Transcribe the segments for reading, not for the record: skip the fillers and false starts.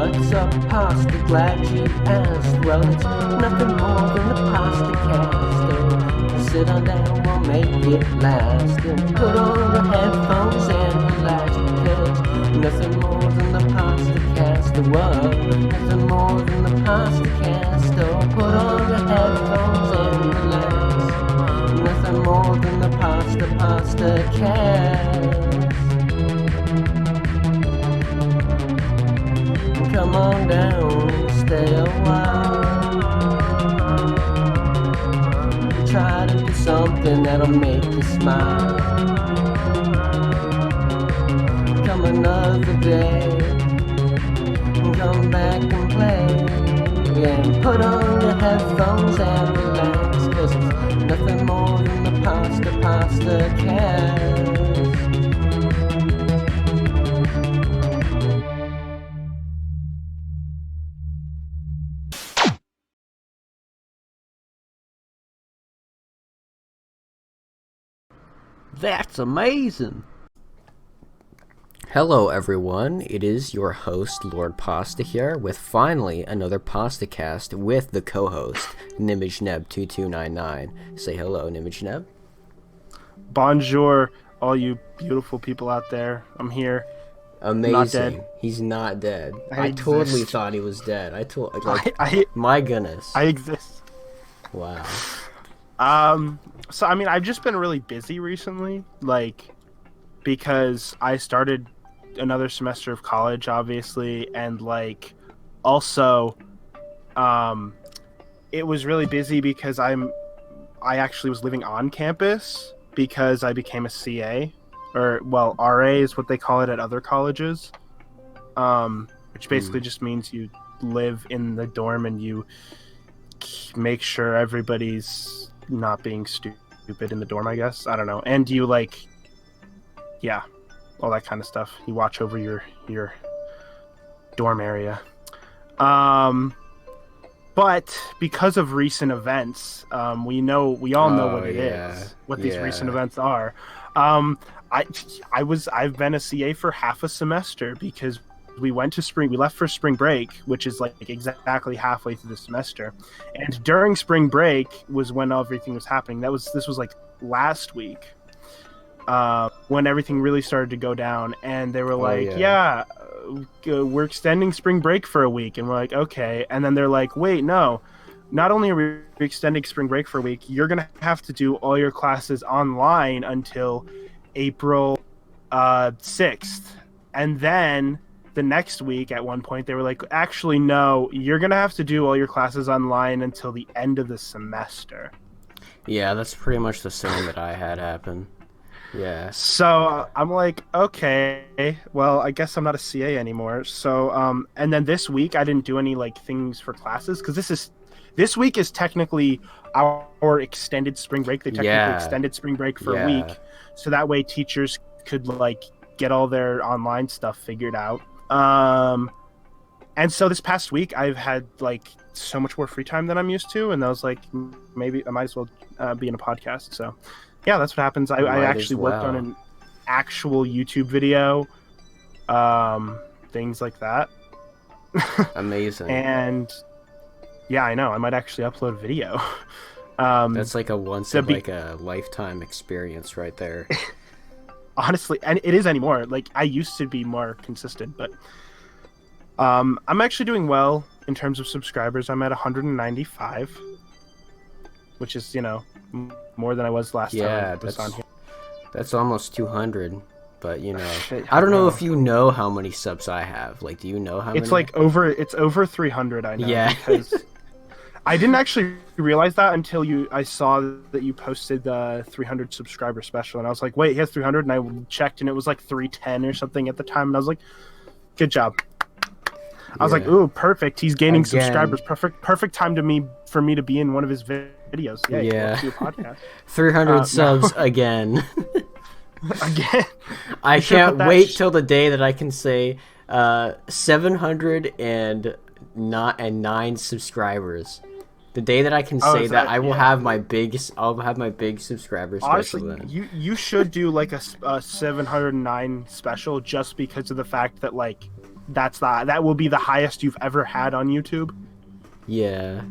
What's up, pasta? Glad you asked. Well, it's nothing more than the PastaCast. Oh, sit on down, we'll make it last. And put on your headphones and relax, because nothing more than the PastaCast. Whoa, nothing more than the PastaCast. Oh, put on your headphones and relax. Nothing more than the PastaCast. Come on down and stay a while. Try to do something that'll make you smile. Come another day, come back and play. And put on your headphones and relax, 'cause it's nothing more than the PastaCast. That's amazing. Hello everyone, it is your host Lord Pasta here with finally another PastaCast with the co-host NimageNeb2299. Say hello, NimageNeb. Bonjour, all you beautiful people out there. I'm here. Amazing. Not dead. He's not dead. I I totally exist. thought he was dead. My goodness. I exist. Wow. So I mean, I've just been really busy recently, because I started another semester of college, obviously, and also, it was really busy because I actually was living on campus because I became a CA, or RA is what they call it at other colleges, which basically just means you live in the dorm and you make sure everybody's not being stupid in the dorm, I guess. I don't know. And you all that kind of stuff. You watch over your dorm area. But because of recent events, we all know what it is, what these recent events are. I've been a CA for half a semester because we left for spring break, which is exactly halfway through the semester. And during spring break was when everything was happening. This was last week, when everything really started to go down, and they were we're extending spring break for a week. And we're like, okay. And then they're like, wait, no, not only are we extending spring break for a week, you're going to have to do all your classes online until April 6th. And then the next week, at one point, they were like, actually, no, you're going to have to do all your classes online until the end of the semester. Yeah, that's pretty much the same that I had happen. Yeah. So I'm like, okay, well, I guess I'm not a CA anymore. So, and then this week, I didn't do any things for classes, because this week is technically our extended spring break. They technically extended spring break for a week, so that way teachers could get all their online stuff figured out. And so this past week I've had so much more free time than I'm used to, and I was like, maybe I might as well be in a podcast. So yeah, that's what happens. I actually worked on an actual YouTube video, things like that. Amazing. And yeah, I know, I might actually upload a video. That's a lifetime experience right there. Honestly, and it is anymore. I used to be more consistent, but I'm actually doing well in terms of subscribers. I'm at 195, which is, more than I was last time I was on here. That's almost 200, but I don't know if you know how many subs I have. Do you know how many? It's over 300, I know. Yeah. Because I didn't actually realize that until I saw that you posted the 300 subscriber special, and I was like, wait, he has 300, and I checked, and it was 310 or something at the time, and I was like, good job. I was like, ooh, perfect. He's gaining subscribers. Perfect time for me to be in one of his videos. Yeah. Do a podcast. 300 subs again. Again. I can't wait till the day that I can say 709 subscribers. The day that I can say that, I will have my big subscriber special. Honestly, you should do a 709 special, just because of the fact that that will be the highest you've ever had on YouTube. Yeah.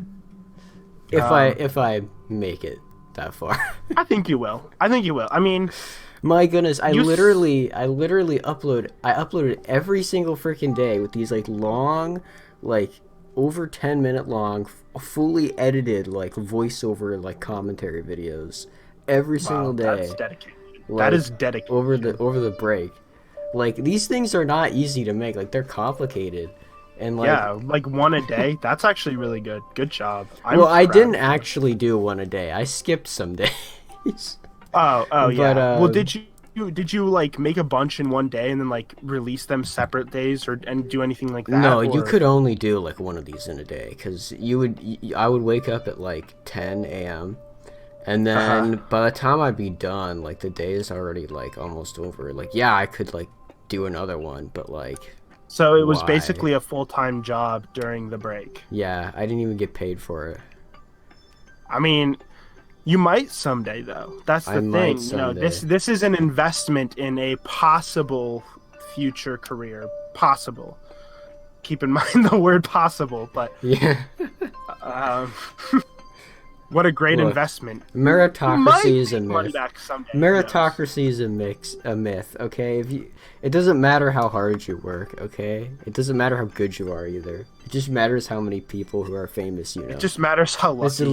If I make it that far. I think you will. I mean, my goodness, I literally uploaded every single freaking day with these like long, like over 10-minute long, fully edited like voiceover like commentary videos every single day. That's dedication. Like, that is dedication. Over the break. Like, these things are not easy to make. Like, they're complicated. And like, yeah, like one a day. That's actually really good. Good job. I didn't actually do one a day. I skipped some days. Oh yeah. Well, did you like make a bunch in one day and then like release them separate days and do anything like that? No, you could only do like one of these in a day because I would wake up at like 10 a.m. and then by the time I'd be done, like the day is already like almost over. Like, yeah, I could like do another one, but like. So it was basically a full-time job during the break. Yeah, I didn't even get paid for it. I mean, you might someday though. That's the thing. You know, this is an investment in a possible future career. Possible. Keep in mind the word possible, but yeah. What a great investment. Meritocracy is a myth. Someday, meritocracy is a myth, okay? It doesn't matter how hard you work, okay? It doesn't matter how good you are either. It just matters how many people who are famous you know. It just matters how lucky. It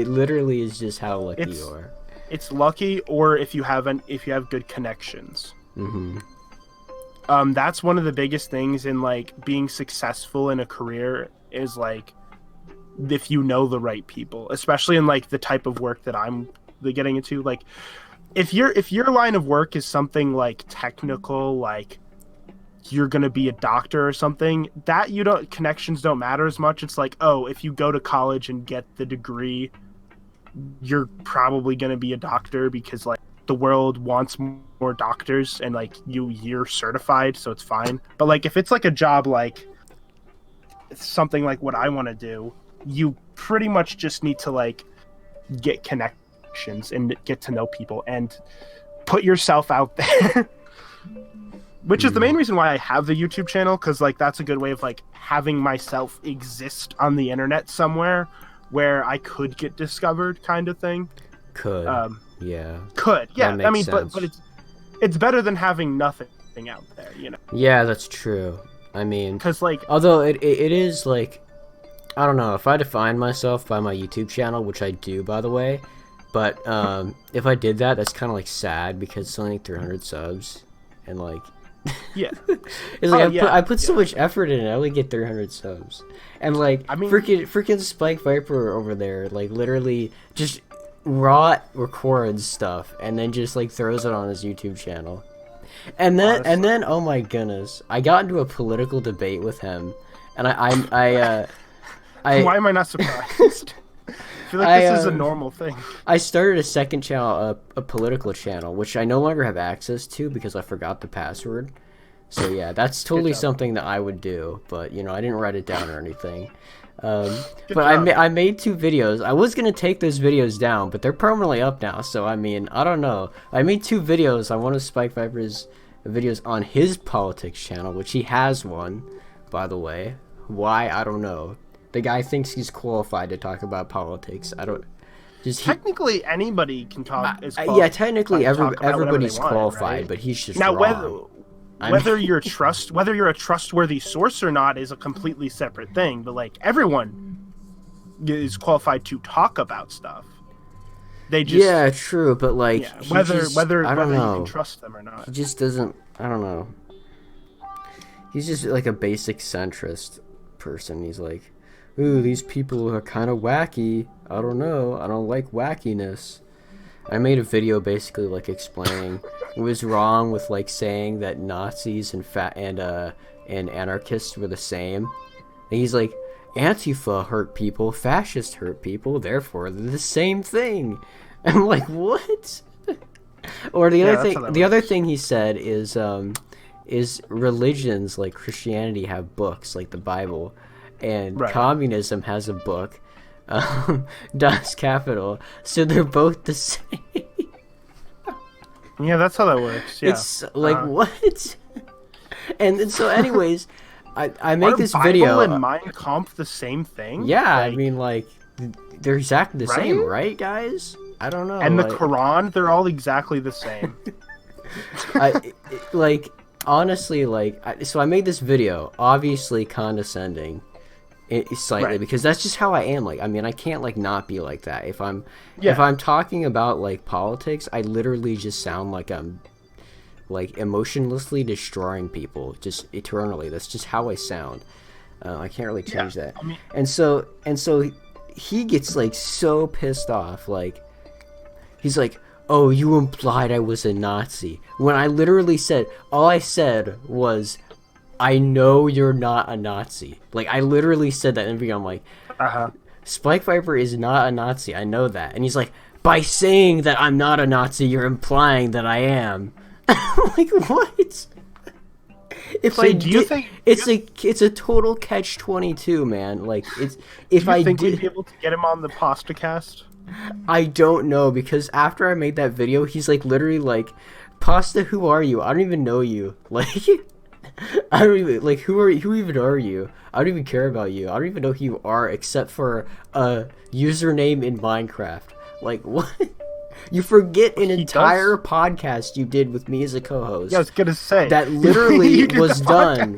literally is just how lucky you are. It's lucky, or if you have good connections. Mm-hmm. That's one of the biggest things in like being successful in a career is like if you know the right people, especially in like the type of work that I'm getting into. Like if your line of work is something like technical, like you're gonna be a doctor or something, that connections don't matter as much. It's like, oh, if you go to college and get the degree, you're probably gonna be a doctor because like the world wants more doctors and like you're certified, so it's fine. But like if it's like a job like something like what I want to do, you pretty much just need to like get connections and get to know people and put yourself out there. Which is the main reason why I have the YouTube channel, because like that's a good way of like having myself exist on the internet somewhere where I could get discovered, kind of thing. Yeah. I mean, but it's better than having nothing out there, you know. Yeah, that's true. I mean, because like, although it is like, I don't know, if I define myself by my YouTube channel, which I do, by the way, but if I did that, that's kind of like sad because it's only 300 subs, and like, yeah, it's like I put so much effort in it. I only get 300 subs, and like, I mean, freaking Spike Viper over there, like literally just raw records stuff and then just like throws it on his YouTube channel, and then oh my goodness, I got into a political debate with him, and I why am I not surprised? I feel like this is a normal thing. I started a second channel, a political channel, which I no longer have access to because I forgot the password. So yeah, that's totally something that I would do, but you know, I didn't write it down or anything. But I made 2 videos. I was gonna take those videos down, but they're permanently up now. So I mean, I don't know. I made 2 videos on one of Spike Viper's videos on his politics channel, which he has one, by the way. Why, I don't know. The guy thinks he's qualified to talk about politics. I don't. Technically, anybody can talk. Yeah, technically, everybody's qualified, right? But he's just now wrong. Whether you're a trustworthy source or not is a completely separate thing. But like everyone is qualified to talk about stuff. They just true, but like whether I don't know. You can trust them or not. He just doesn't. I don't know. He's just like a basic centrist person. He's like, ooh, these people are kind of wacky. I don't know. I don't like wackiness. I made a video basically like explaining what was wrong with like saying that Nazis and anarchists were the same. And he's like, Antifa hurt people, fascists hurt people, therefore they're the same thing. I'm like, what? Or the other thing he said is religions like Christianity have books like the Bible. And communism has a book, Das Kapital, so they're both the same. Yeah, that's how that works. Yeah. It's like, what? And so anyways, I make Aren't this Bible video. and Mein Kampf the same thing? Yeah, Like, I mean, like, they're exactly the Right? same, right, guys? I don't know. and the like, Quran, they're all exactly the same. like, honestly, like, so I made this video, obviously condescending, slightly, Right. because that's just how I am. Like, I mean, I can't like not be like that. If I'm Yeah. talking about like politics, I literally just sound like I'm like emotionlessly destroying people just eternally. That's just how I sound. I can't really change that. I mean, And so he gets like so pissed off. Like, he's like, "Oh, you implied I was a Nazi," when I literally said, all I said was, "I know you're not a Nazi." Like, I literally said that in the video. I'm like, Spike Viper is not a Nazi. I know that. And he's like, "By saying that I'm not a Nazi, you're implying that I am." Like, what? If So I do you did, think- it's a total catch-22, man. Like, it's if do you I think we'd did, be able to get him on the PastaCast? I don't know, because after I made that video, he's like literally like, "Pasta, who are you? I don't even know you." Like, I don't even like who even are you? I don't even care about you. I don't even know who you are except for a username in Minecraft. Like, what? You forget an entire podcast you did with me as a co-host. Yeah, I was gonna say That literally You did was the done.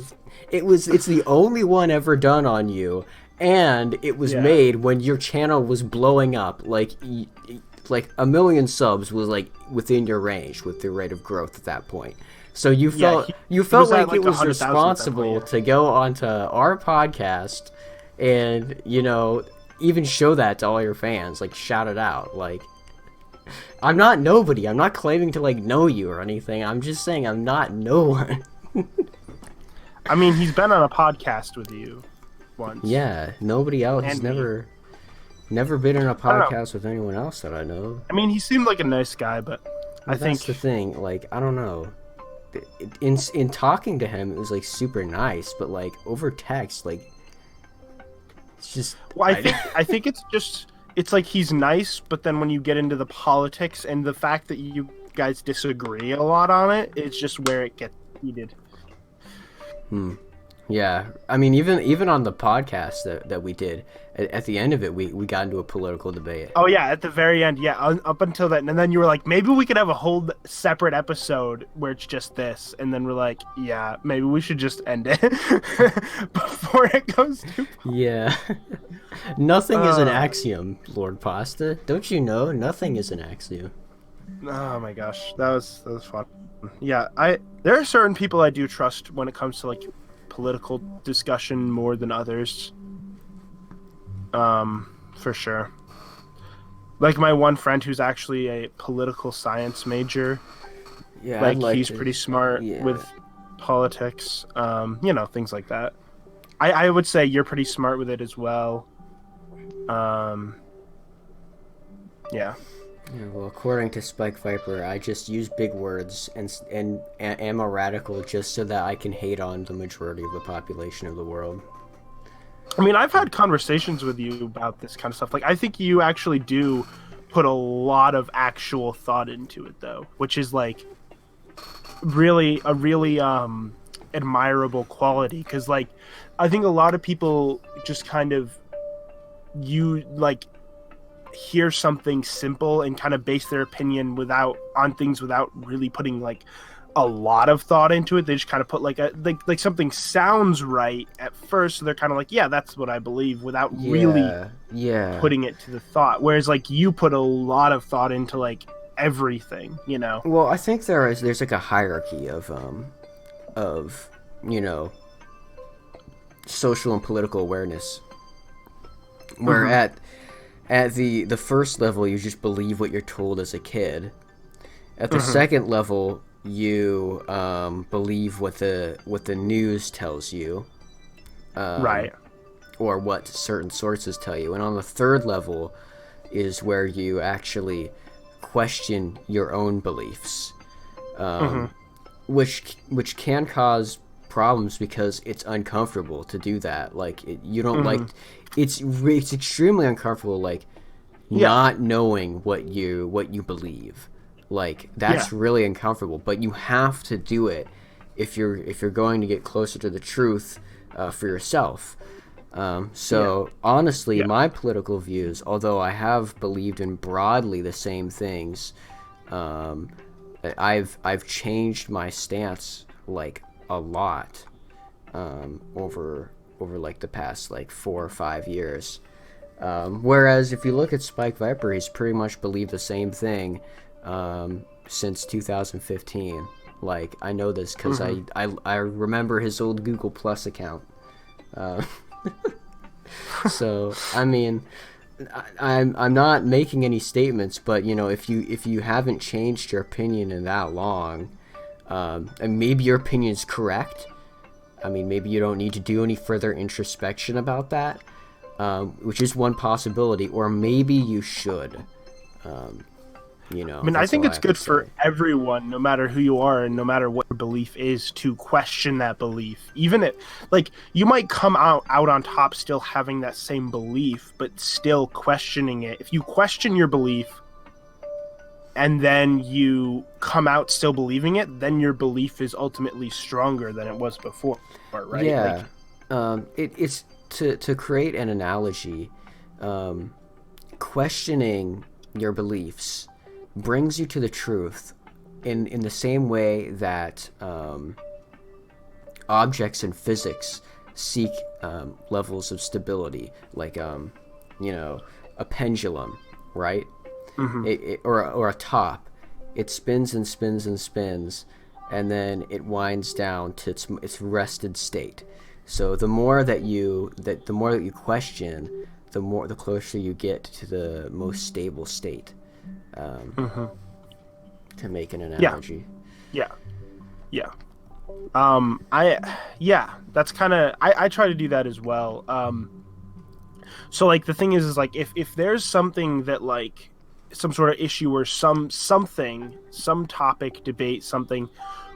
podcast. It's the only one ever done on you, and it was made when your channel was blowing up. Like 1 million subs was like within your range with the rate of growth at that point. So you felt was like at, it like, was 100,000 at that responsible point, yeah. to go onto our podcast and, you know, even show that to all your fans, like shout it out. Like, I'm not nobody. I'm not claiming to like know you or anything. I'm just saying I'm not no one. I mean, he's been on a podcast with you once. Yeah, nobody else. He's And me. never been in a don't know. podcast with anyone else that I know. I mean, he seemed like a nice guy, but I Well, think that's the thing. Like, I don't know. In talking to him, it was like super nice, but like over text, like, it's just. Well, I think it's like he's nice, but then when you get into the politics and the fact that you guys disagree a lot on it, it's just where it gets heated. Yeah, I mean, even on the podcast that we did, at the end of it, we got into a political debate. Oh yeah, at the very end, yeah, up until that, and then you were like, maybe we could have a whole separate episode where it's just this, and then we're like, yeah, maybe we should just end it before it goes too far. Yeah. Nothing is an axiom, Lord Pasta. Don't you know? Nothing is an axiom. Oh my gosh, that was fun. Yeah, there are certain people I do trust when it comes to like political discussion more than others. For sure. Like my one friend who's actually a political science major. Yeah, Like he's pretty smart with politics. You know, things like that. I would say you're pretty smart with it as well. Yeah. Yeah, well, according to Spike Viper, I just use big words and am a radical just so that I can hate on the majority of the population of the world. I mean, I've had conversations with you about this kind of stuff. Like, I think you actually do put a lot of actual thought into it, though, which is like a really admirable quality. Because, like, I think a lot of people just kind of hear something simple and kind of base their opinion on things without really putting like a lot of thought into it. They just kind of put like something sounds right at first, so they're kind of like, yeah, that's what I believe, without really putting it to the thought. Whereas like you put a lot of thought into like everything, you know. Well, I think there's like a hierarchy of you know, social and political awareness, where at the first level, you just believe what you're told as a kid. At the second level, you believe what the news tells you, Right. or what certain sources tell you. And on the third level is where you actually question your own beliefs, which can cause problems because it's uncomfortable to do that. Like you don't like. It's extremely uncomfortable, like not knowing what you believe. Like that's really uncomfortable, but you have to do it if you're going to get closer to the truth for yourself. Honestly, my political views, although I have believed in broadly the same things, I've changed my stance like a lot over like the past like 4 or 5 years. Whereas if you look at Spike Viper, he's pretty much believed the same thing since 2015. Like, I know this because I remember his old Google Plus account. So I mean, I'm not making any statements, but you know, if you haven't changed your opinion in that long, and maybe your opinion is correct. I mean, maybe you don't need to do any further introspection about that, which is one possibility, or maybe you should. You know, I mean, I think it's good for everyone, no matter who you are and no matter what your belief is, to question that belief. Even if, like, you might come out on top still having that same belief, but still questioning it. If you question your belief and then you come out still believing it, then your belief is ultimately stronger than it was before, right? Yeah. It's to create an analogy, questioning your beliefs brings you to the truth in the same way that objects in physics seek levels of stability, like you know, a pendulum, right? Or a top. It spins and spins and spins, and then it winds down to its rested state. So the more that you question, the closer you get to the most stable state. To make an analogy. Yeah. That's kind of, I try to do that as well. So like the thing is like if there's something that like some sort of issue or some topic, debate, something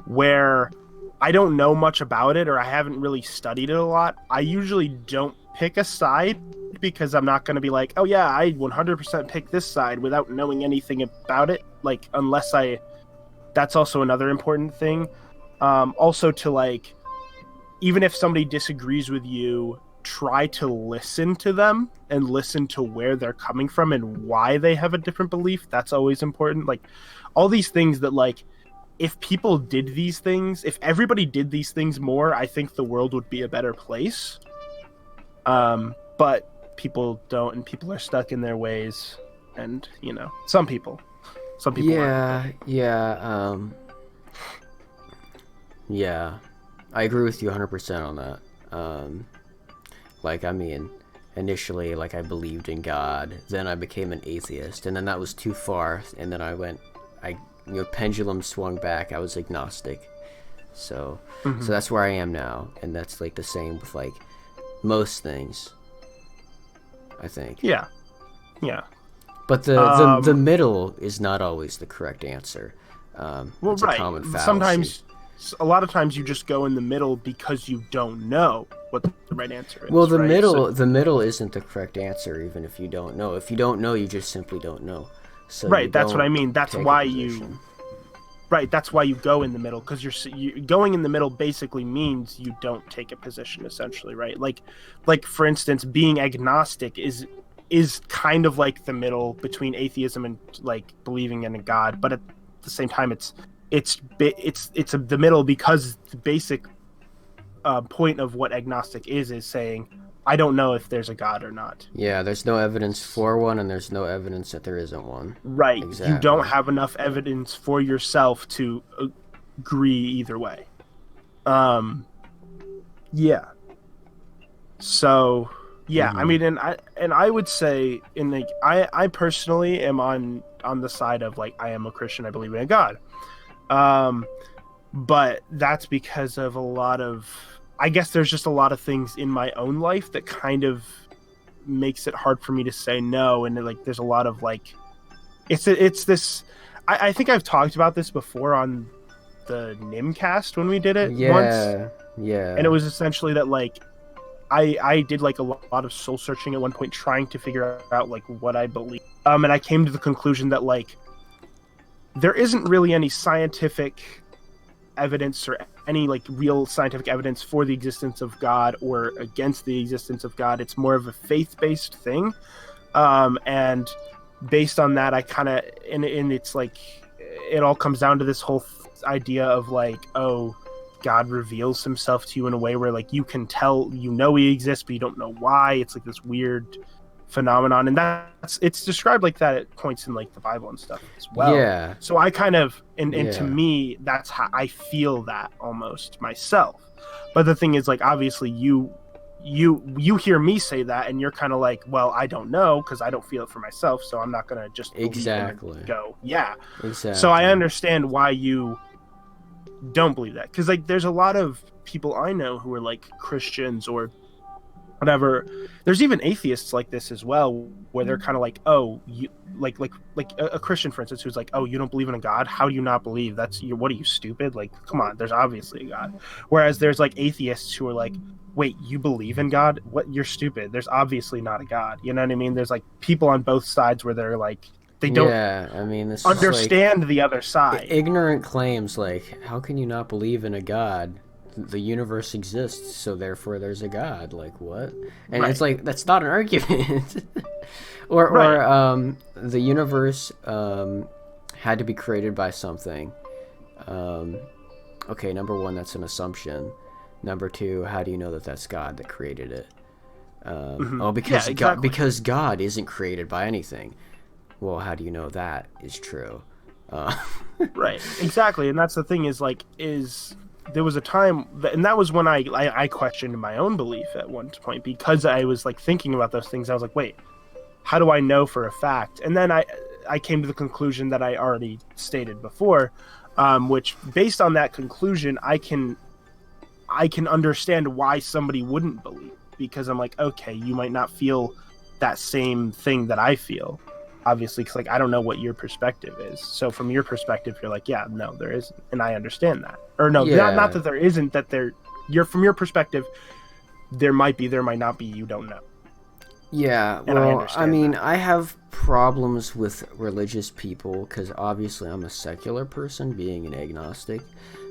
where I don't know much about it or I haven't really studied it a lot, I usually don't pick a side, because I'm not going to be like, oh yeah, I 100% pick this side without knowing anything about it. Like, unless that's also another important thing. Also to like, even if somebody disagrees with you, try to listen to them and listen to where they're coming from and why they have a different belief. That's always important. Like, all these things that like, if people did these things, if everybody did these things more, I think the world would be a better place. But people don't, and people are stuck in their ways, and you know, some people Yeah, I agree with you 100% on that. Like, I mean, initially, like, I believed in God, then I became an atheist, and then that was too far, and then pendulum swung back, I was agnostic. So that's where I am now, and that's like the same with like most things, I think. Yeah. But the middle is not always the correct answer. Well, it's a common fallacy. A lot of times you just go in the middle because you don't know what the right answer is. Well, the middle isn't the correct answer, even if you don't know. If you don't know, you just simply don't know. So right, that's what I mean. That's why you. Right, that's why you go in the middle, because you're going in the middle basically means you don't take a position, essentially, right? Like for instance, being agnostic is kind of like the middle between atheism and like believing in a god, but at the same time, it's the middle, because the basic point of what agnostic is saying, I don't know if there's a god or not. Yeah, there's no evidence for one, and there's no evidence that there isn't one. Right. Exactly. You don't have enough evidence for yourself to agree either way. Yeah. So, yeah, I mean, and I would say, in like, I personally am on the side of like, I am a Christian, I believe in a God. But that's because of a lot of, I guess there's just a lot of things in my own life that kind of makes it hard for me to say no. And like, there's a lot of like, it's this, I think I've talked about this before on the Nimcast when we did it once. Yeah. And it was essentially that like, I did like a lot of soul searching at one point, trying to figure out like what I believe. And I came to the conclusion that like, there isn't really any scientific evidence or any like real scientific evidence for the existence of God or against the existence of God. It's more of a faith-based thing, and based on that, I kind of and it's like it all comes down to this whole idea of like, oh, God reveals himself to you in a way where like you can tell, you know, he exists, but you don't know why. It's like this weird phenomenon, and it's described like that at points in like the Bible and stuff as well. Yeah. So I kind of and to me, that's how I feel that almost myself. But the thing is, like, obviously you hear me say that and you're kind of like, well, I don't know because I don't feel it for myself, so I'm not gonna just exactly go exactly. So I understand why you don't believe that, because like there's a lot of people I know who are like Christians or whatever. There's even atheists like this as well, where they're kind of like, oh, you like a Christian, for instance, who's like, oh, you don't believe in a God? How do you not believe? What are you, stupid? Like, come on, there's obviously a God. Whereas there's like atheists who are like, wait, you believe in God? What? You're stupid. There's obviously not a God. You know what I mean? There's like people on both sides where they're like, they don't I mean, this understand is like the other side. Ignorant claims like, how can you not believe in a God? The universe exists, so therefore there's a God. Like, what? And it's like, that's not an argument. or the universe had to be created by something. Okay, number one, that's an assumption. Number two, how do you know that that's God that created it? Oh, because because God isn't created by anything. Well, how do you know that is true? Right, exactly. And that's the thing, is like, there was a time and that was when I questioned my own belief at one point, because I was like thinking about those things. I was like, wait, how do I know for a fact? And then I came to the conclusion that I already stated before, which based on that conclusion, I can understand why somebody wouldn't believe, because I'm like, okay, you might not feel that same thing that I feel, obviously, because like I don't know what your perspective is. So from your perspective, you're like, yeah, no, there isn't, and I understand that. Or no, not that there isn't, that you're from your perspective, there might be, there might not be, you don't know. Yeah, and well, I mean, I have problems with religious people because obviously I'm a secular person, being an agnostic,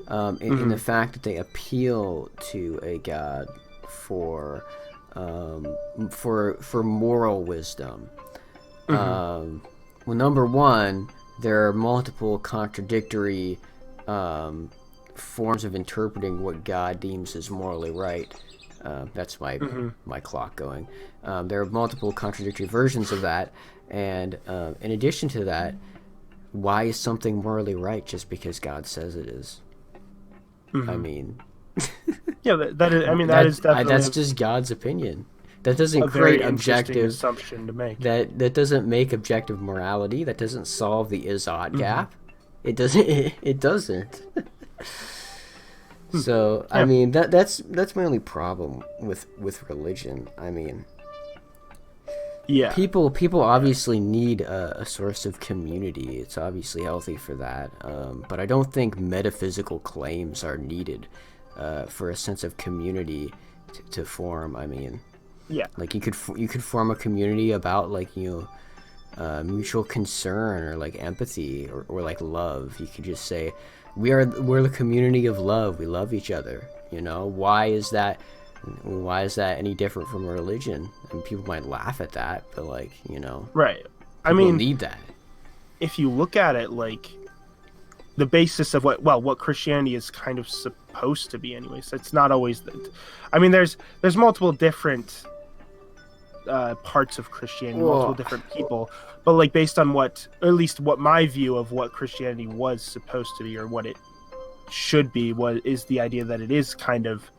in the fact that they appeal to a God for moral wisdom. Well, number one, there are multiple contradictory forms of interpreting what God deems as morally right. That's my clock going. There are multiple contradictory versions of that, and in addition to that, why is something morally right just because God says it is? I mean, yeah, that is. I mean, that is definitely that's just God's opinion. That doesn't create objective assumption to make. That doesn't make objective morality. That doesn't solve the is-ought gap. It doesn't. It doesn't. So I mean, that's my only problem with religion. I mean, people obviously need a source of community. It's obviously healthy for that. But I don't think metaphysical claims are needed for a sense of community to form. I mean, like you could form a community about like, you know, mutual concern or like empathy or like love. You could just say, we're the community of love. We love each other. You know, why is that any different from a religion? And people might laugh at that, but like, you know, right. I mean, need that. If you look at it, like the basis of what Christianity is kind of supposed to be, anyways. It's not always that. I mean, there's multiple different parts of Christianity, multiple different people, but like based on or at least what my view of what Christianity was supposed to be, or what it should be, is the idea that it is kind of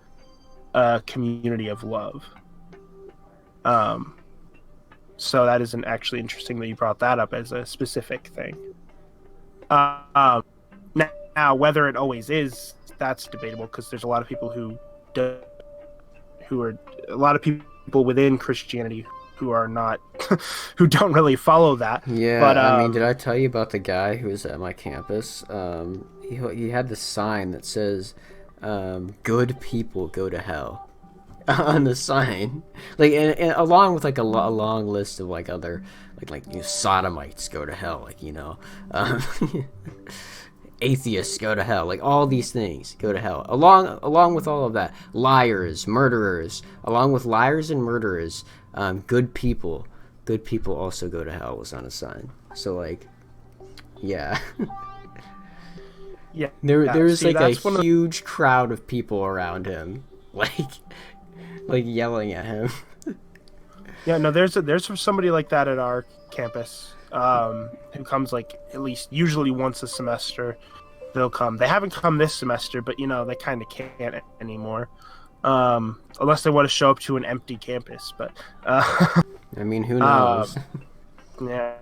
a community of love. So that isn't actually interesting that you brought that up as a specific thing. Now whether it always is, that's debatable, because there's a lot of people within Christianity who are not who don't really follow that. Yeah, but I mean, did I tell you about the guy who was at my campus? He had this sign that says, "Good people go to hell," on the sign, like, and along with like a long list of like other like you know, sodomites go to hell, like, you know, atheists go to hell. Like all these things go to hell. Along with all of that, liars, murderers. Along with liars and murderers, good people also go to hell was on a sign. So like, yeah. Yeah. There was like a huge crowd of people around him, like yelling at him. Yeah, no, there's somebody like that at our campus, who comes like at least usually once a semester. They'll come. They haven't come this semester, but they kind of can't anymore, unless they want to show up to an empty campus. But I mean, who knows? Yeah.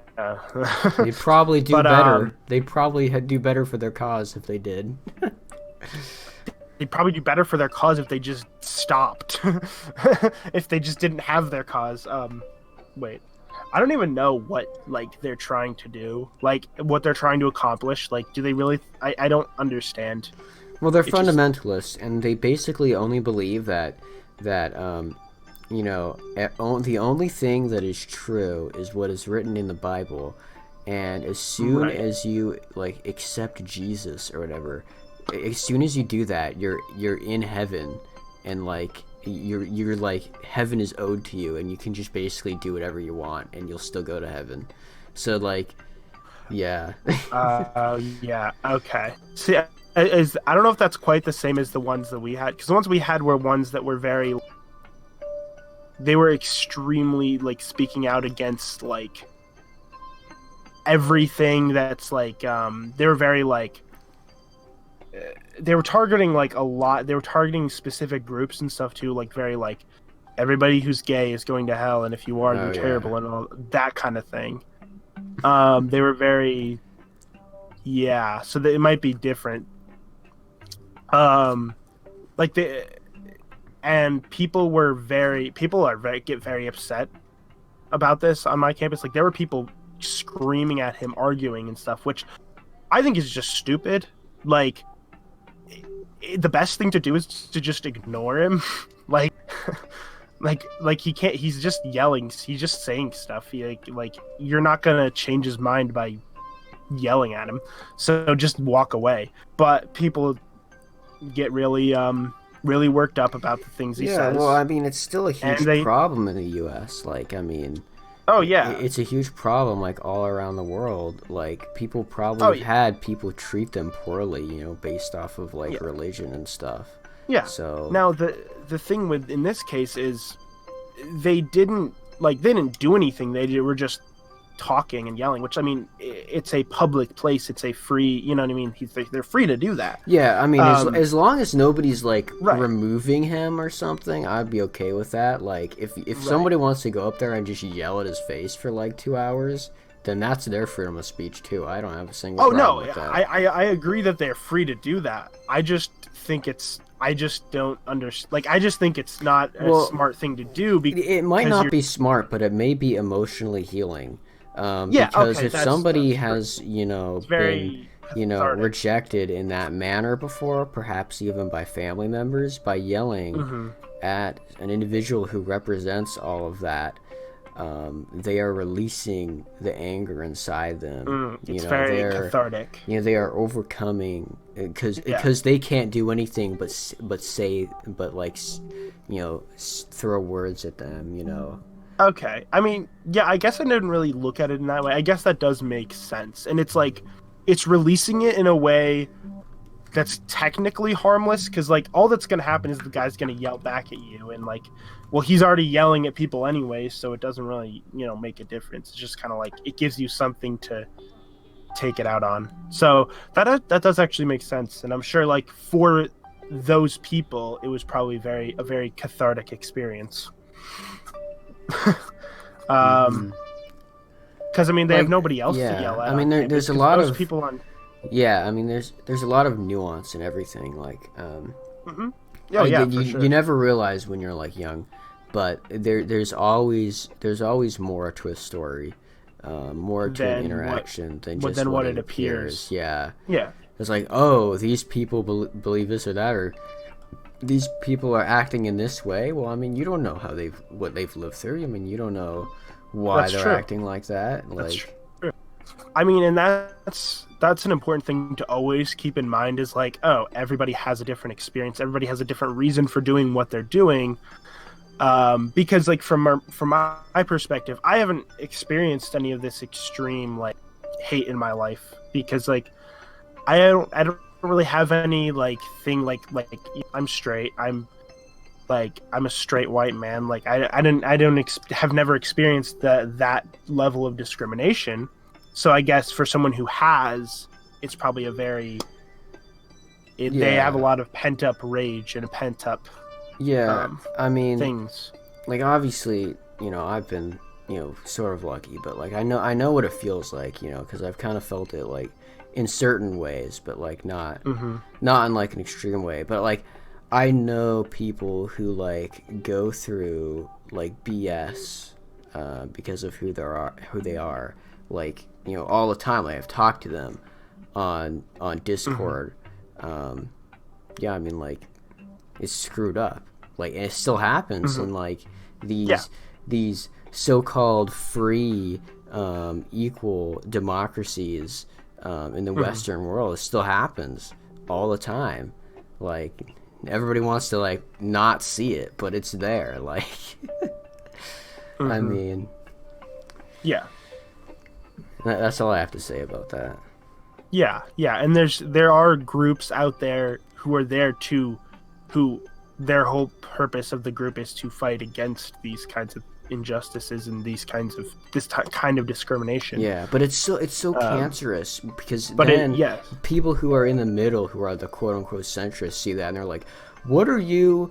They'd probably do better. They'd probably do better for their cause if they did. They'd probably do better for their cause if they just stopped. If they just didn't have their cause. Wait. I don't even know what they're trying to do. Like what they're trying to accomplish. Like do they really I don't understand. Well, they're fundamentalists and they basically only believe that the only thing that is true is what is written in the Bible, and as soon as you accept Jesus or whatever, as soon as you do that, you're in heaven, and you're like heaven is owed to you, and you can just basically do whatever you want, and you'll still go to heaven. So yeah. Yeah. Okay. See, I don't know if that's quite the same as the ones that we had, because the ones we had were ones that were they were extremely speaking out against everything that's they were very they were targeting a lot. They were targeting specific groups and stuff too, very everybody who's gay is going to hell, and if you are, you're terrible, and all that kind of thing. They were very so it might be different. And people get very upset about this on my campus. There were people screaming at him, arguing and stuff, which I think is just stupid. The best thing to do is to just ignore him. He can't. He's just yelling. He's just saying stuff. You're not gonna change his mind by yelling at him. So just walk away. But people get really worked up about the things he says. Yeah, well, I mean, it's still a huge problem in the U.S. Oh yeah, it's a huge problem all around the world. People probably had people treat them poorly, based off of religion and stuff. Yeah. So now the thing in this case is they didn't do anything. They were just talking and yelling, which I mean, it's a public place. It's a free, you know what I mean? They're free to do that. Yeah, I mean, as long as nobody's removing him or something, I'd be okay with that. If somebody wants to go up there and just yell at his face for 2 hours, then that's their freedom of speech too. I don't have a single problem with that. I agree that they're free to do that. I just think I just don't understand. I just think it's not a smart thing to do. It might not be smart, but it may be emotionally healing. Because if somebody has, been, rejected in that manner before, perhaps even by family members, by yelling at an individual who represents all of that, they are releasing the anger inside them. It's very cathartic. They are overcoming because they can't do anything but throw words at them. Okay. I mean, yeah, I guess I didn't really look at it in that way. I guess that does make sense. And it's it's releasing it in a way that's technically harmless, because all that's going to happen is the guy's going to yell back at you, and he's already yelling at people anyway, so it doesn't really, make a difference. It's just kind of it gives you something to take it out on. So that does actually make sense. And I'm sure for those people, it was probably a very cathartic experience. Because I mean, they have nobody else to yell at. I mean, there's a lot of people on. Yeah, I mean, there's a lot of nuance in everything. You never realize when you're young, but there's always more to a story, more to an interaction than just what it appears. Yeah. It's these people believe this or that, or these people are acting in this way. Well, I mean, you don't know what they've lived through. I mean, you don't know why they're acting like that. That's true. I mean, and that's an important thing to always keep in mind is like, oh, everybody has a different experience. Everybody has a different reason for doing what they're doing. Because like from my perspective, I haven't experienced any of this extreme like hate in my life because like I don't really have any like thing like I'm straight. I'm a straight white man. Like have never experienced that level of discrimination. So I guess for someone who has, it's probably they have a lot of pent up rage and pent up I mean things. Like obviously, you know, I've been, you know, sort of lucky, but like I know what it feels like, you know, because I've kind of felt it like in certain ways, but like not in like an extreme way. But like I know people who like go through like BS because of who they are, like, you know, all the time. Like I've talked to them on Discord. Yeah, I mean, like, it's screwed up. Like, and it still happens in like these so-called free equal democracies in the Western world. It still happens all the time. Like, everybody wants to like not see it, but it's there. Like, I mean, that's all I have to say about that. Yeah, and there are groups out there who are there who their whole purpose of the group is to fight against these kinds of injustices and this kind of discrimination. Yeah, but it's so cancerous because people who are in the middle, who are the quote unquote centrists, see that and they're like, "What are you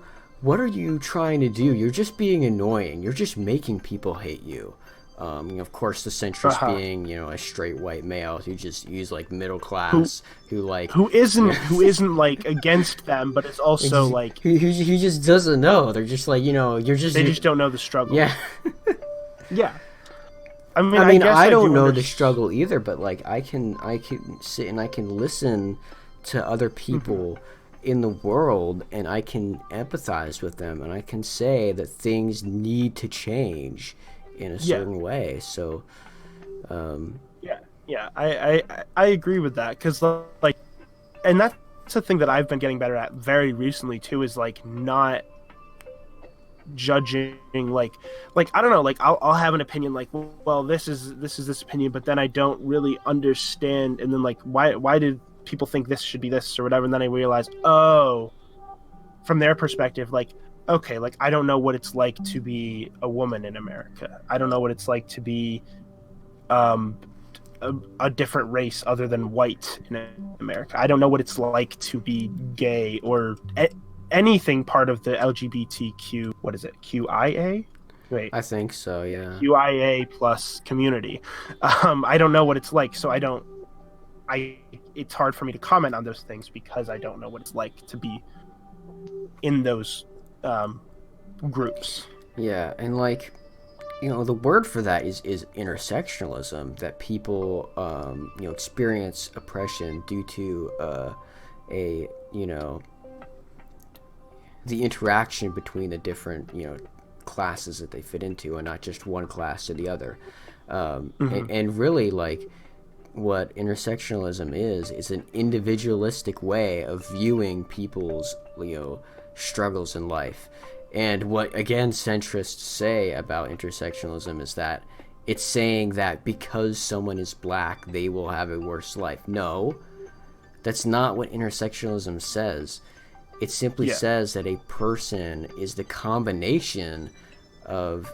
trying to do? You're just being annoying. You're just making people hate you." Of course, the centrist being, you know, a straight white male who just use like middle class, who isn't like against them, but it's also like he just doesn't know. They're just like, you know, they just don't know the struggle. Yeah, yeah. I mean, I don't know the struggle either, but like I can sit and I can listen to other people in the world, and I can empathize with them, and I can say that things need to change in a certain way. So I agree with that, because like, and that's the thing that I've been getting better at very recently too, is like not judging like I don't know, like I'll have an opinion like, well, this is this opinion, but then I don't really understand, and then like why did people think this should be this or whatever, and then I realize, oh, from their perspective, like, okay, like I don't know what it's like to be a woman in America. I don't know what it's like to be a different race other than white in America. I don't know what it's like to be gay or anything part of the LGBTQ. What is it? QIA? Wait, I think so. Yeah. QIA plus community. I don't know what it's like, so it's hard for me to comment on those things because I don't know what it's like to be in those groups. Yeah, and like, you know, the word for that is intersectionalism, that people you know, experience oppression due to you know, the interaction between the different, you know, classes that they fit into, and not just one class to the other. And really, like, what intersectionalism is an individualistic way of viewing people's, you know, struggles in life. And what, again, centrists say about intersectionalism is that it's saying that because someone is black, they will have a worse life. No, that's not what intersectionalism says. It simply says that a person is the combination of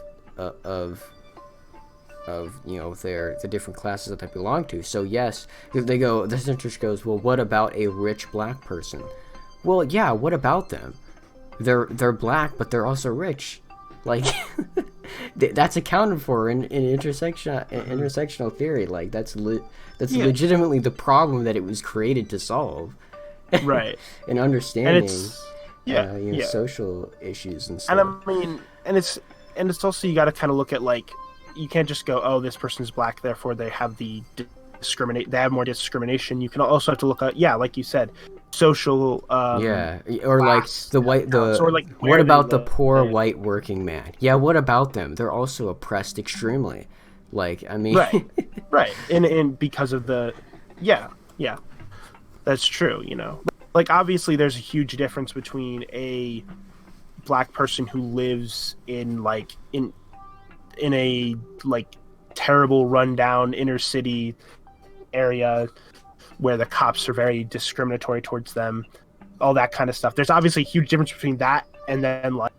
you know, the different classes that they belong to. So yes, the centrist goes, well, what about a rich black person? Well, yeah, what about them? They're black, but they're also rich. Like, that's accounted for in intersectional theory. Like, that's legitimately the problem that it was created to solve. Right. And understanding, you know, social issues and stuff. And I mean, and it's also, you got to kind of look at, like, you can't just go, oh, this person's black, therefore they have they have more discrimination. You can also have to look at, like you said, social or like or like, what about the poor white working man? Yeah, what about them? They're also oppressed extremely. Like, I mean, right, and because of the, yeah, that's true. You know, like obviously there's a huge difference between a black person who lives in like in a like terrible rundown inner city area where the cops are very discriminatory towards them, all that kind of stuff. There's obviously a huge difference between that and then like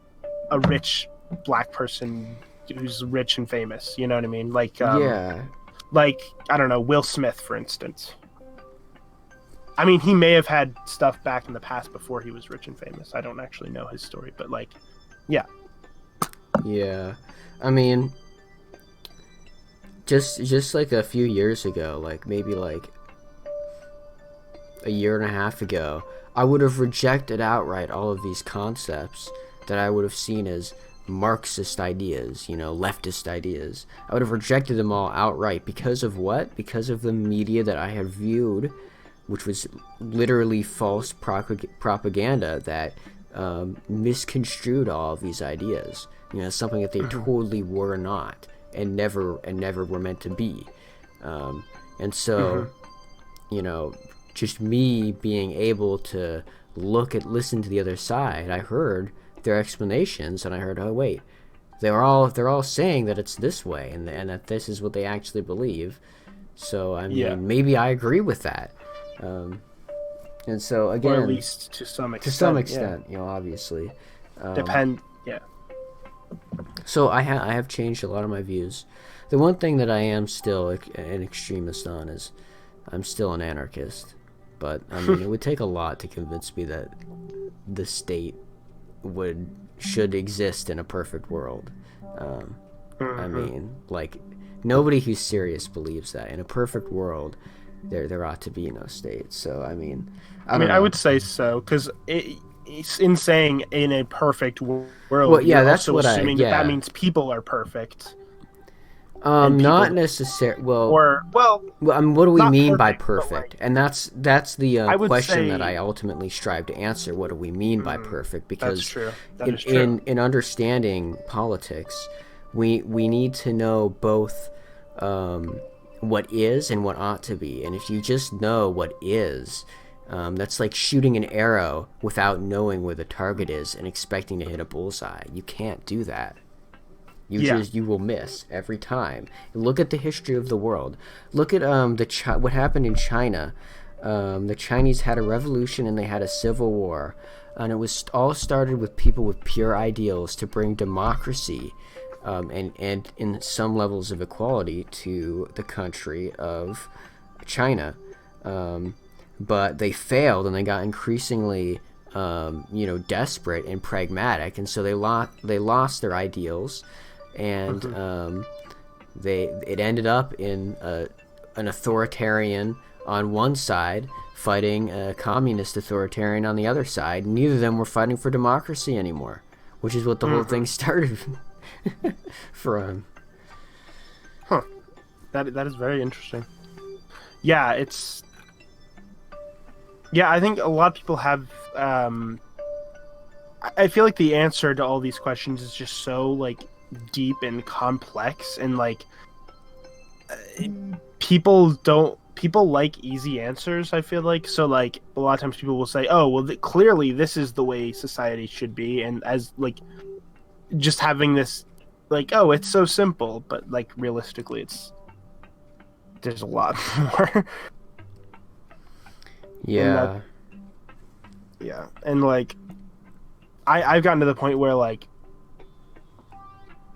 a rich black person who's rich and famous. You know what I mean? Like, like I don't know, Will Smith, for instance. I mean, he may have had stuff back in the past before he was rich and famous. I don't actually know his story, but like, yeah. Yeah, I mean, just like a few years ago, like maybe like a year and a half ago, I would have rejected outright all of these concepts that I would have seen as Marxist ideas, you know, leftist ideas. I would have rejected them all outright because of what? Because of the media that I had viewed, which was literally false propaganda that misconstrued all of these ideas. You know, something that they totally were not and never were meant to be. And so, you know, just me being able to listen to the other side, I heard their explanations and I heard, oh wait, they're all saying that it's this way and that this is what they actually believe. So I mean, maybe I agree with that. And so again, or at least to some extent, you know, obviously, yeah. So I have changed a lot of my views. The one thing that I am still an extremist on is I'm still an anarchist. But I mean, it would take a lot to convince me that the state should exist in a perfect world. I mean, like, nobody who's serious believes that in a perfect world there ought to be no state. So I mean, I would say so, because it's in saying in a perfect world. Well, yeah, that's what assuming that means people are perfect. Not necessarily. Well, I mean, what do we mean by perfect? And that's the question that I ultimately strive to answer. What do we mean by perfect? Because that's true. That is true. In understanding politics, we need to know both what is and what ought to be. And if you just know what is, that's like shooting an arrow without knowing where the target is and expecting to hit a bullseye. You can't do that. You will miss every time. Look at the history of the world. Look at what happened in China. The Chinese had a revolution and they had a civil war, and it was all started with people with pure ideals to bring democracy and in some levels of equality to the country of China. But they failed and they got increasingly desperate and pragmatic, and so they lost their ideals. And it ended up in an authoritarian on one side fighting a communist authoritarian on the other side. Neither of them were fighting for democracy anymore, which is what the whole thing started from. Huh. That is very interesting. Yeah, I think a lot of people have. I feel like the answer to all these questions is just so like deep and complex, and like people like easy answers. I feel like, so like a lot of times people will say, oh well, clearly this is the way society should be, and as like just having this like, oh, it's so simple, but like realistically there's a lot more. And like I've gotten to the point where like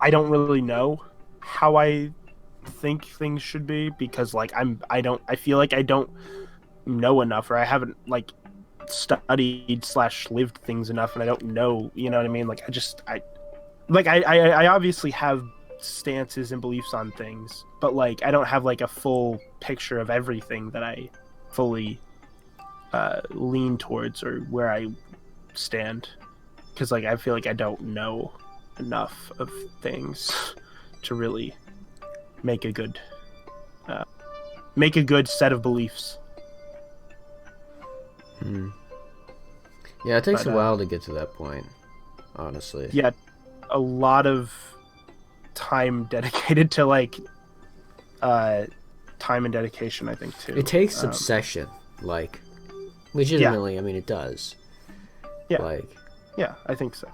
I don't really know how I think things should be, because like I feel like I don't know enough, or I haven't like studied / lived things enough, and I don't know, you know what I mean? Like I obviously have stances and beliefs on things, but like I don't have like a full picture of everything that I fully lean towards or where I stand, because like I feel like I don't know enough of things to really make a good set of beliefs. Yeah, it takes a while to get to that point, honestly. Yeah, a lot of time dedicated to like time and dedication, I think, too. It takes obsession, like, legitimately. I mean, it does. Yeah. Like, yeah, I think so.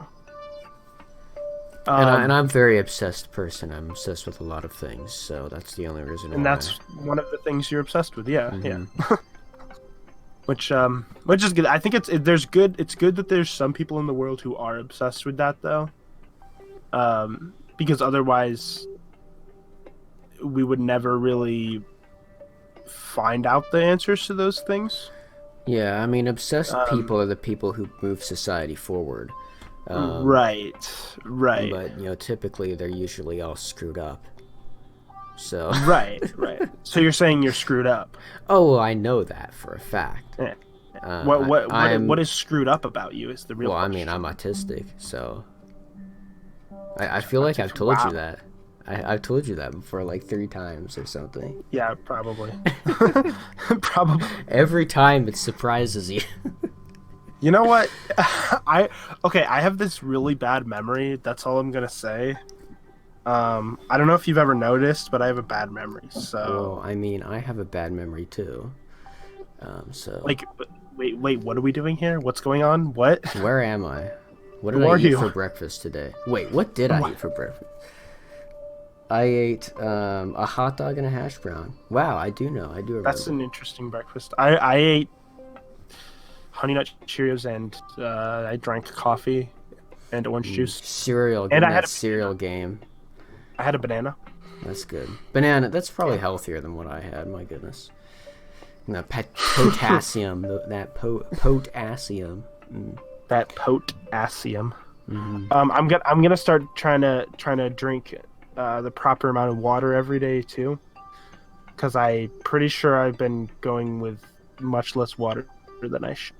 And I'm a very obsessed person. I'm obsessed with a lot of things, so that's the only reason why. And that's one of the things you're obsessed with. Yeah, yeah. Which is good. I think it's good that there's some people in the world who are obsessed with that, though. Because otherwise we would never really find out the answers to those things. Yeah, I mean, obsessed people are the people who move society forward. Right. But, typically they're usually all screwed up. So. Right. So you're saying you're screwed up? Oh, well, I know that for a fact. Yeah. What is screwed up about you is the real question. I mean, I'm autistic, so I feel like I've told you that. I've told you that before, like 3 times or something. Yeah, probably. Probably. Every time it surprises you. You know what? I have this really bad memory. That's all I'm gonna say. I don't know if you've ever noticed, but I have a bad memory. So. Well, I mean, I have a bad memory too. So. Like, wait, what are we doing here? What's going on? What? Where am I? What did I eat for breakfast today? Wait, what did I eat for breakfast? I ate a hot dog and a hash brown. Wow, I do remember. That's an interesting breakfast. I ate Honey Nut Cheerios and I drank coffee and orange juice. Cereal. And I had a cereal game. I had a banana. That's good. Banana. That's probably healthier than what I had. My goodness. And that potassium. Potassium. That potassium. Mm-hmm. I'm gonna start trying to drink the proper amount of water every day too, because I'm pretty sure I've been going with much less water than I should.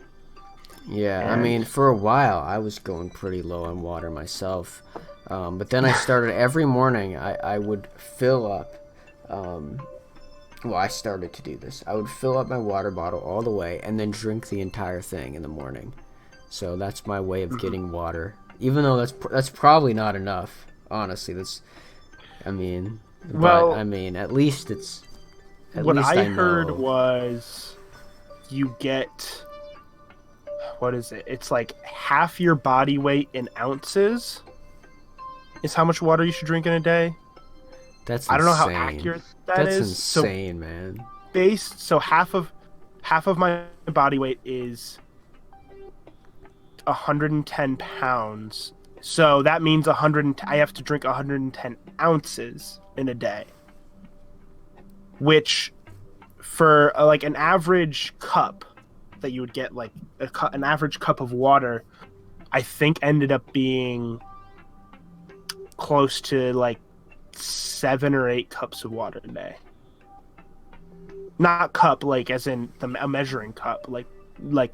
Yeah, I mean, for a while I was going pretty low on water myself, but then I started every morning. I would fill up. I started to do this. I would fill up my water bottle all the way and then drink the entire thing in the morning. So that's my way of getting water. Even though that's probably not enough, honestly. At least it's. What I heard was, you get. What is it? It's like half your body weight in ounces. Is how much water you should drink in a day. That's I don't know how accurate that is. That's insane, man. So half of my body weight is 110 pounds. So that means I have to drink 110 ounces in a day. Which, for like an average cup that you would get, like an average cup of water, I think ended up being close to like 7 or 8 cups of water a day. Not cup like as in a measuring cup, like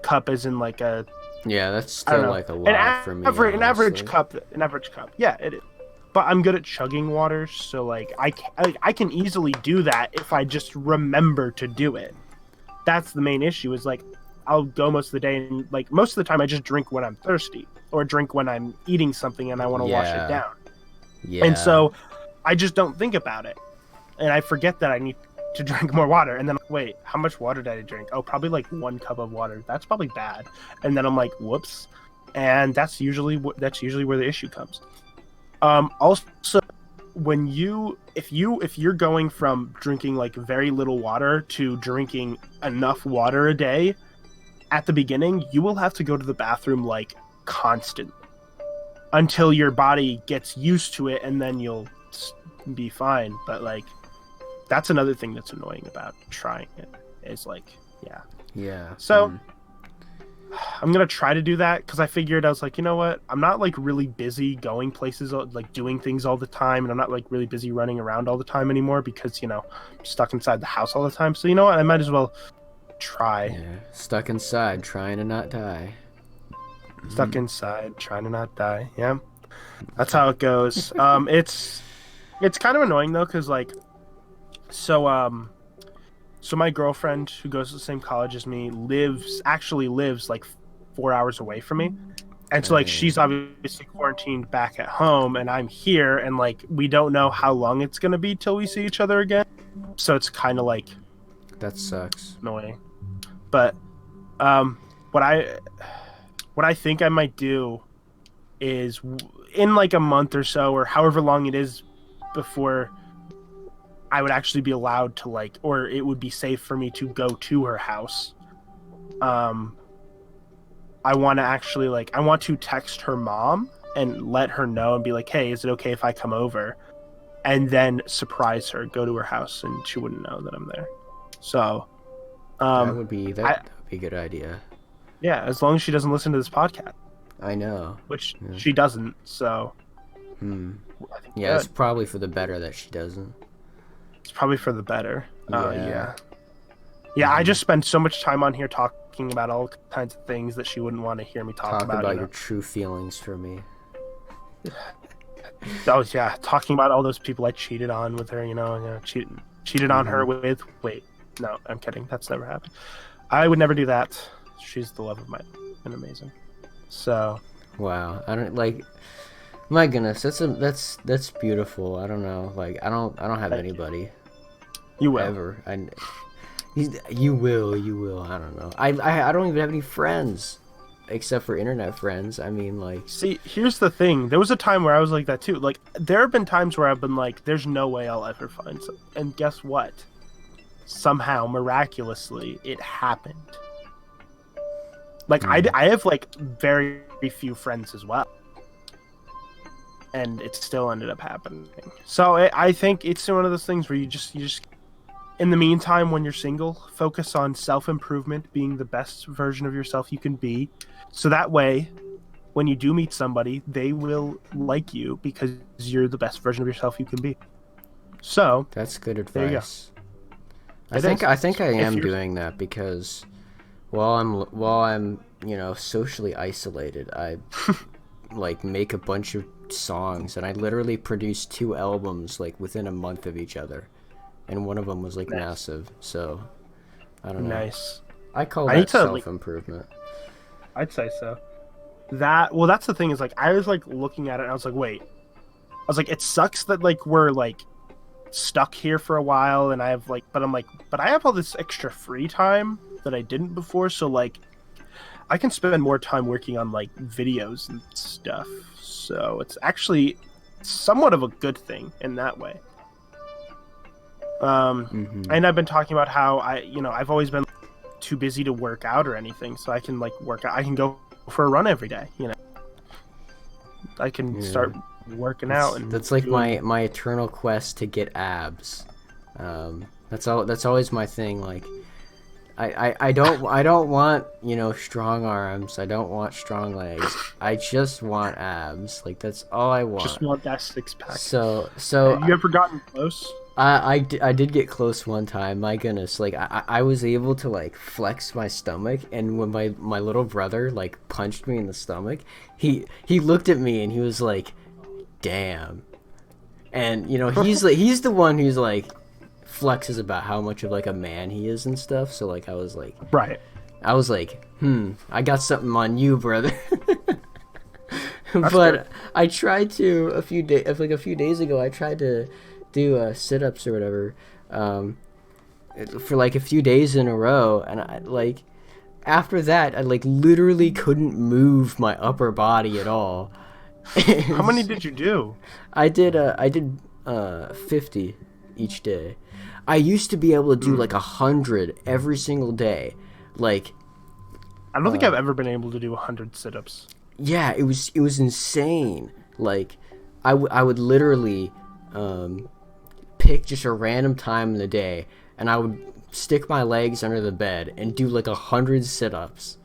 cup as in like a. Yeah, that's still like a lot for me. An average cup. Yeah, it is. But I'm good at chugging water, so like I can easily do that if I just remember to do it. That's the main issue. Is like I'll go most of the day, and like most of the time I just drink when I'm thirsty or drink when I'm eating something and I want to wash it down. Yeah. And so I just don't think about it, and I forget that I need to drink more water, and then wait, how much water did I drink? Oh, probably like 1 cup of water. That's probably bad. And then I'm like, whoops, and that's usually where the issue comes. Also, if you're going from drinking like very little water to drinking enough water a day, at the beginning you will have to go to the bathroom like constantly until your body gets used to it, and then you'll be fine. But like, that's another thing that's annoying about trying it, is like, yeah. So I'm gonna try to do that, because I was like, you know what, I'm not like really busy going places, like doing things all the time, and I'm not like really busy running around all the time anymore, because I'm stuck inside the house all the time. So you know what, I might as well try. Yeah. Stuck inside trying to not die. Stuck inside trying to not die. Yeah, that's how it goes. It's kind of annoying though, because like, so my girlfriend, who goes to the same college as me, lives like 4 hours away from me. And so like, she's obviously quarantined back at home, and I'm here, and like, we don't know how long it's going to be till we see each other again. So it's kind of like That sucks. annoying. But what I think I might do is in like a month or so, or however long it is before I would actually be allowed to like, or it would be safe for me to go to her house. I want to actually like, I want to text her mom and let her know and be like, hey, is it okay if I come over? And then surprise her, go to her house, and she wouldn't know that I'm there. So That would be a good idea. yeah, as long as she doesn't listen to this podcast, I know. which she doesn't. So I think Yeah, it's probably for the better that she doesn't. it's probably for the better. Yeah. Yeah, I just spend so much time on here talking about all kinds of things that she wouldn't want to hear me talk about. Your true feelings for me. Oh yeah, talking about all those people I cheated on with her. Cheated on her with. Wait, no, I'm kidding. That's never happened. I would never do that. She's the love of my life and amazing. So. Wow, I don't like. My goodness, that's beautiful. I don't know, like I don't have anybody. You will. Ever. You will. I don't know. I don't even have any friends, except for internet friends. I mean, like. See, here's the thing. There was a time where I was like that too. Like, there have been times where I've been like, "There's no way I'll ever find some." And guess what? Somehow, miraculously, it happened. Like, I have like very few friends as well, and it still ended up happening. So I think it's one of those things where you just. In the meantime, when you're single, focus on self-improvement, being the best version of yourself you can be. So that way, when you do meet somebody, they will like you because you're the best version of yourself you can be. So that's good advice. I think I am doing that because while I'm socially isolated, I like make a bunch of songs, and I literally produced 2 albums like within a month of each other. And one of them was like massive, so I don't know. Nice. I call that self-improvement. I'd say so. That's the thing is like I was like looking at it and I was like, wait. I was like, it sucks that like we're like stuck here for a while and I have like but I have all this extra free time that I didn't before, so like I can spend more time working on like videos and stuff. So it's actually somewhat of a good thing in that way. And I've been talking about how I've always been too busy to work out or anything, so I can like work out. I can go for a run every day. I can start working out, and that's like my eternal quest to get abs. That's always my thing. Like, I don't want strong arms. I don't want strong legs. I just want abs. Like that's all I want. Just want that 6-pack. So have you ever gotten close? I did get close one time. My goodness, like I was able to like flex my stomach, and when my little brother like punched me in the stomach, he looked at me and he was like, "Damn," and he's the one who's like flexes about how much of like a man he is and stuff. So like I was like, I got something on you, brother. But I tried to a few days ago. I tried to do sit-ups or whatever for like a few days in a row, and I like after that I like literally couldn't move my upper body at all. How many did you do? I did 50 each day. I used to be able to do like 100 every single day. Like I don't think I've ever been able to do 100 sit-ups. Yeah, it was insane. Like I would literally pick just a random time in the day, and I would stick my legs under the bed and do like 100 sit-ups,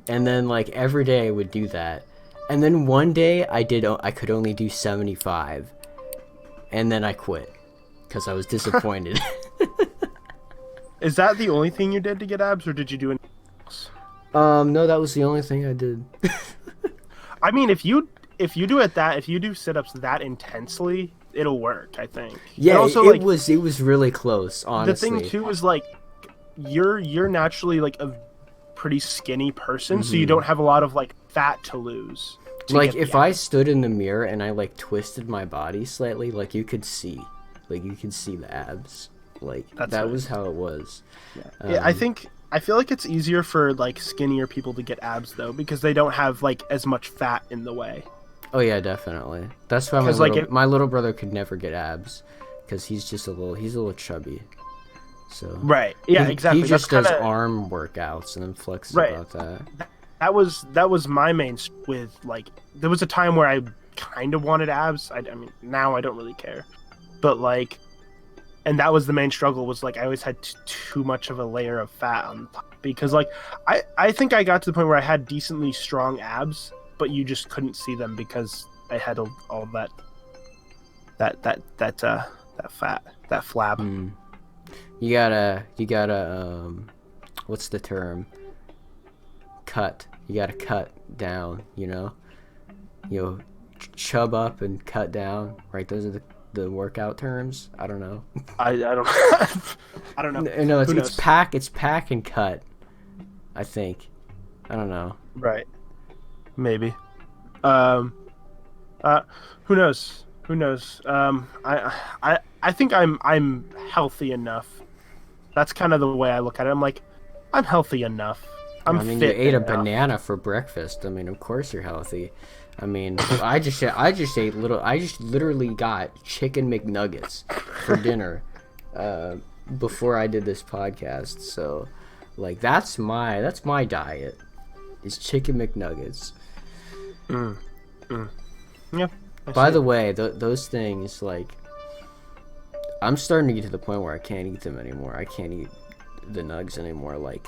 and then like every day I would do that, and then one day I could only do 75, and then I quit because I was disappointed. Is that the only thing you did to get abs, or did you do anything else? No, that was the only thing I did. I mean, if you do sit-ups that intensely, it'll work, I think. Yeah, also, it was really close, honestly. The thing too is like you're naturally like a pretty skinny person, so you don't have a lot of like fat to lose. Like if I stood in the mirror and I like twisted my body slightly, like you could see the abs. Like That's that right. was how it was. Yeah, I feel like it's easier for like skinnier people to get abs though, because they don't have like as much fat in the way. Oh yeah, definitely. That's why my little brother could never get abs, because he's a little chubby. So Right. Yeah, exactly. He just does arm workouts and then flexes about that. That was my main with like. There was a time where I kind of wanted abs. I mean, now I don't really care, but like, and that was the main struggle. Was like I always had too much of a layer of fat on top, because like I think I got to the point where I had decently strong abs, but you just couldn't see them because I had all that fat, that flab. Mm. You gotta what's the term? Cut. You gotta cut down, you know? Chub up and cut down, right? Those are the workout terms. I don't know. I don't I don't know. No, it's pack and cut, I think. I don't know. Right. Maybe. Who knows? I think I'm healthy enough. That's kind of the way I look at it. I'm like, I'm healthy enough. I mean, you ate a banana for breakfast. I mean, of course you're healthy. I mean, I just literally got chicken McNuggets for dinner before I did this podcast. So, like, that's my diet. Is chicken McNuggets. Yeah. By the way, those things, like, I'm starting to get to the point where I can't eat them anymore. I can't eat the nugs anymore. Like,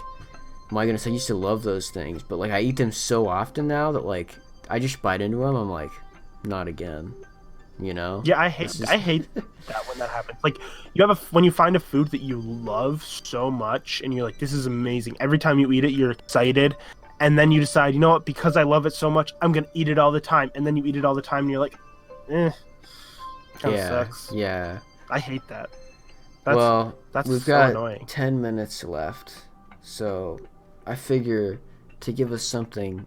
my goodness, I used to love those things, but like I eat them so often now that like I just bite into them. I'm like, not again. You know? Yeah, I hate that when that happens. Like, when you find a food that you love so much, and you're like, this is amazing. Every time you eat it, you're excited, and then you decide, you know what? Because I love it so much, I'm gonna eat it all the time. And then you eat it all the time, and you're like, kind of sucks. Yeah. I hate that. That's we've so got annoying. 10 minutes left, so I figure to give us something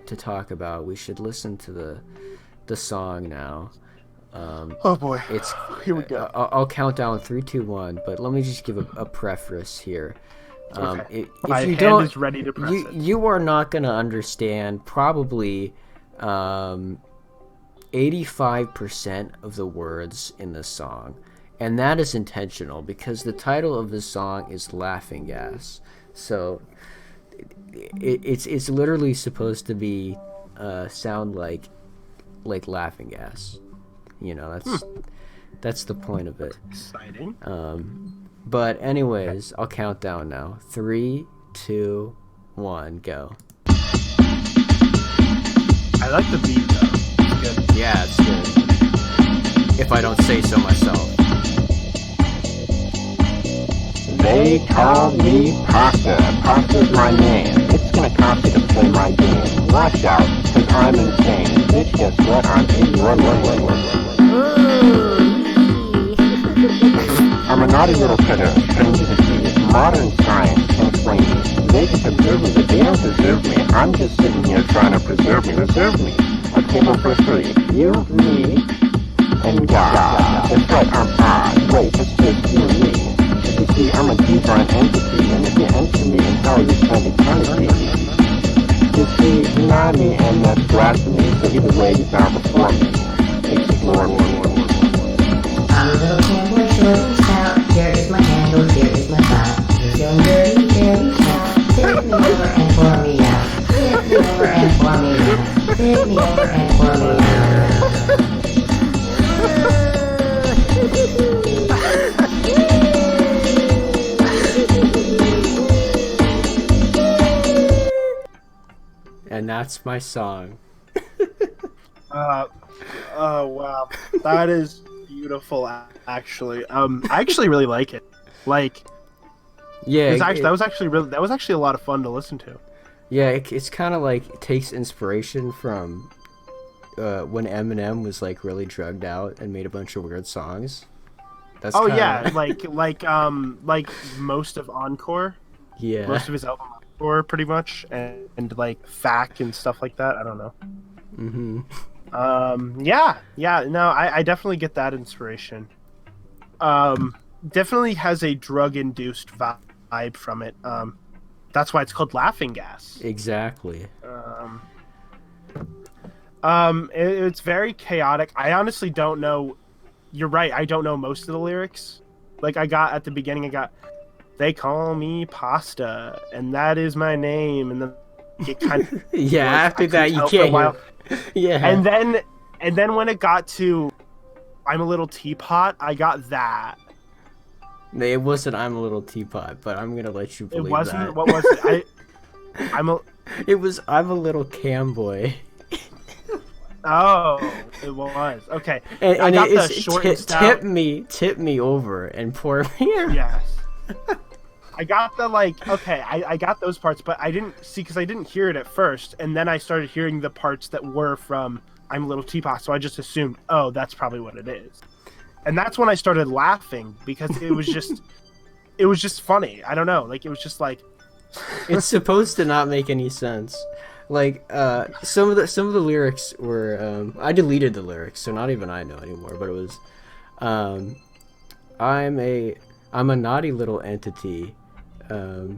to talk about, we should listen to the song now. Oh boy, here we go. I'll count down 3, 2, 1, but let me just give a preface here. Okay. If My you hand don't, is ready to press it. You are not gonna understand probably 85% of the words in this song, and that is intentional because the title of this song is Laughing Gas. So it's literally supposed to be sound like laughing gas. You know, that's the point of it. Exciting. But anyways, I'll count down now. 3, 2, 1, go. I like the beat though. It's good. Yeah, it's good. If I don't say so myself. They call me Pasta. Pasta's my name. It's gonna cost you to play my game. Watch out, cause I'm insane. Bitch, guess what? I'm in your lane. I'm a naughty little critter, strange to see. Modern science can explain me. They just observe me, but they don't deserve me. I'm just sitting here trying to preserve me. Reserve me. A table for 3. You, me, and God. That's right, I'm odd. Wait, it's just you and me. You see, I'm a divine entity, and if you enter me in hell, you spend eternity. You see, deny me, and that's blasphemy, so either way, you're bound before me. Explore me. I'm a little cowboy, short and stout. Here is my handle, here is my thought. You're feeling dirty, dirty shout. Tip me over and pour me out. Tip me over and pour me out. Tip me over and pour me out. And that's my song. Oh wow, that is beautiful. Actually, I actually really like it. Like, Yeah, that was actually a lot of fun to listen to. Yeah, it's kind of like it takes inspiration from when Eminem was like really drugged out and made a bunch of weird songs. That's yeah, like most of Encore. Yeah, most of his album Encore, pretty much, and like Fact and stuff like that. I don't know. Mm-hmm. Yeah. No, I definitely get that inspiration. definitely has a drug-induced vibe from it. That's why it's called Laughing Gas. Exactly. It's very chaotic. I honestly don't know. You're right. I don't know most of the lyrics. Like I got at the beginning, they call me Pasta, and that is my name, and then it kind of yeah. After that, you can't hear. Yeah. And then when it got to I'm a Little Teapot, I got that. It wasn't I'm a Little Teapot, but I'm gonna let you believe it wasn't. that. What was it? It was I'm a Little Camboy. Oh, it was. Okay. And I got it's the short tip me over and pour me. Yes. I got the I got those parts, but I didn't see because I didn't hear it at first, and then I started hearing the parts that were from I'm a Little Teapot, so I just assumed, oh, that's probably what it is. And that's when I started laughing because it was just funny. I don't know, like it was just like it's supposed to not make any sense. Like some of the lyrics were I deleted the lyrics, so not even I know anymore, but it was I'm a naughty little entity. No,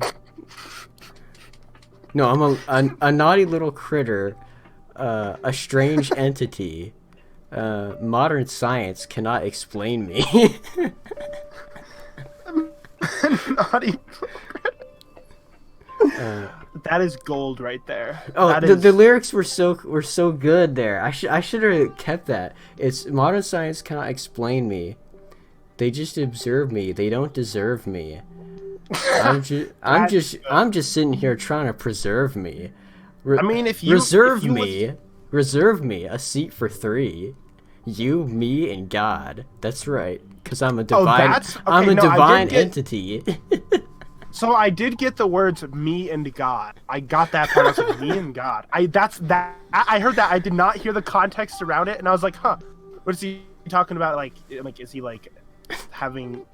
I'm a naughty little critter, a strange entity. Modern science cannot explain me. naughty. That is gold right there. Oh, the lyrics were so good there. I should have kept that. It's modern science cannot explain me. They just observe me. They don't deserve me. I'm just sitting here trying to preserve me. I mean, reserve me a seat for 3. You, me, and God. That's right, because I'm a divine. I'm a divine entity. So I did get the words "me" and "God." I got that part. I was like, "Me and God." I heard that. I did not hear the context around it, and I was like, "Huh, what is he talking about? Like is he like having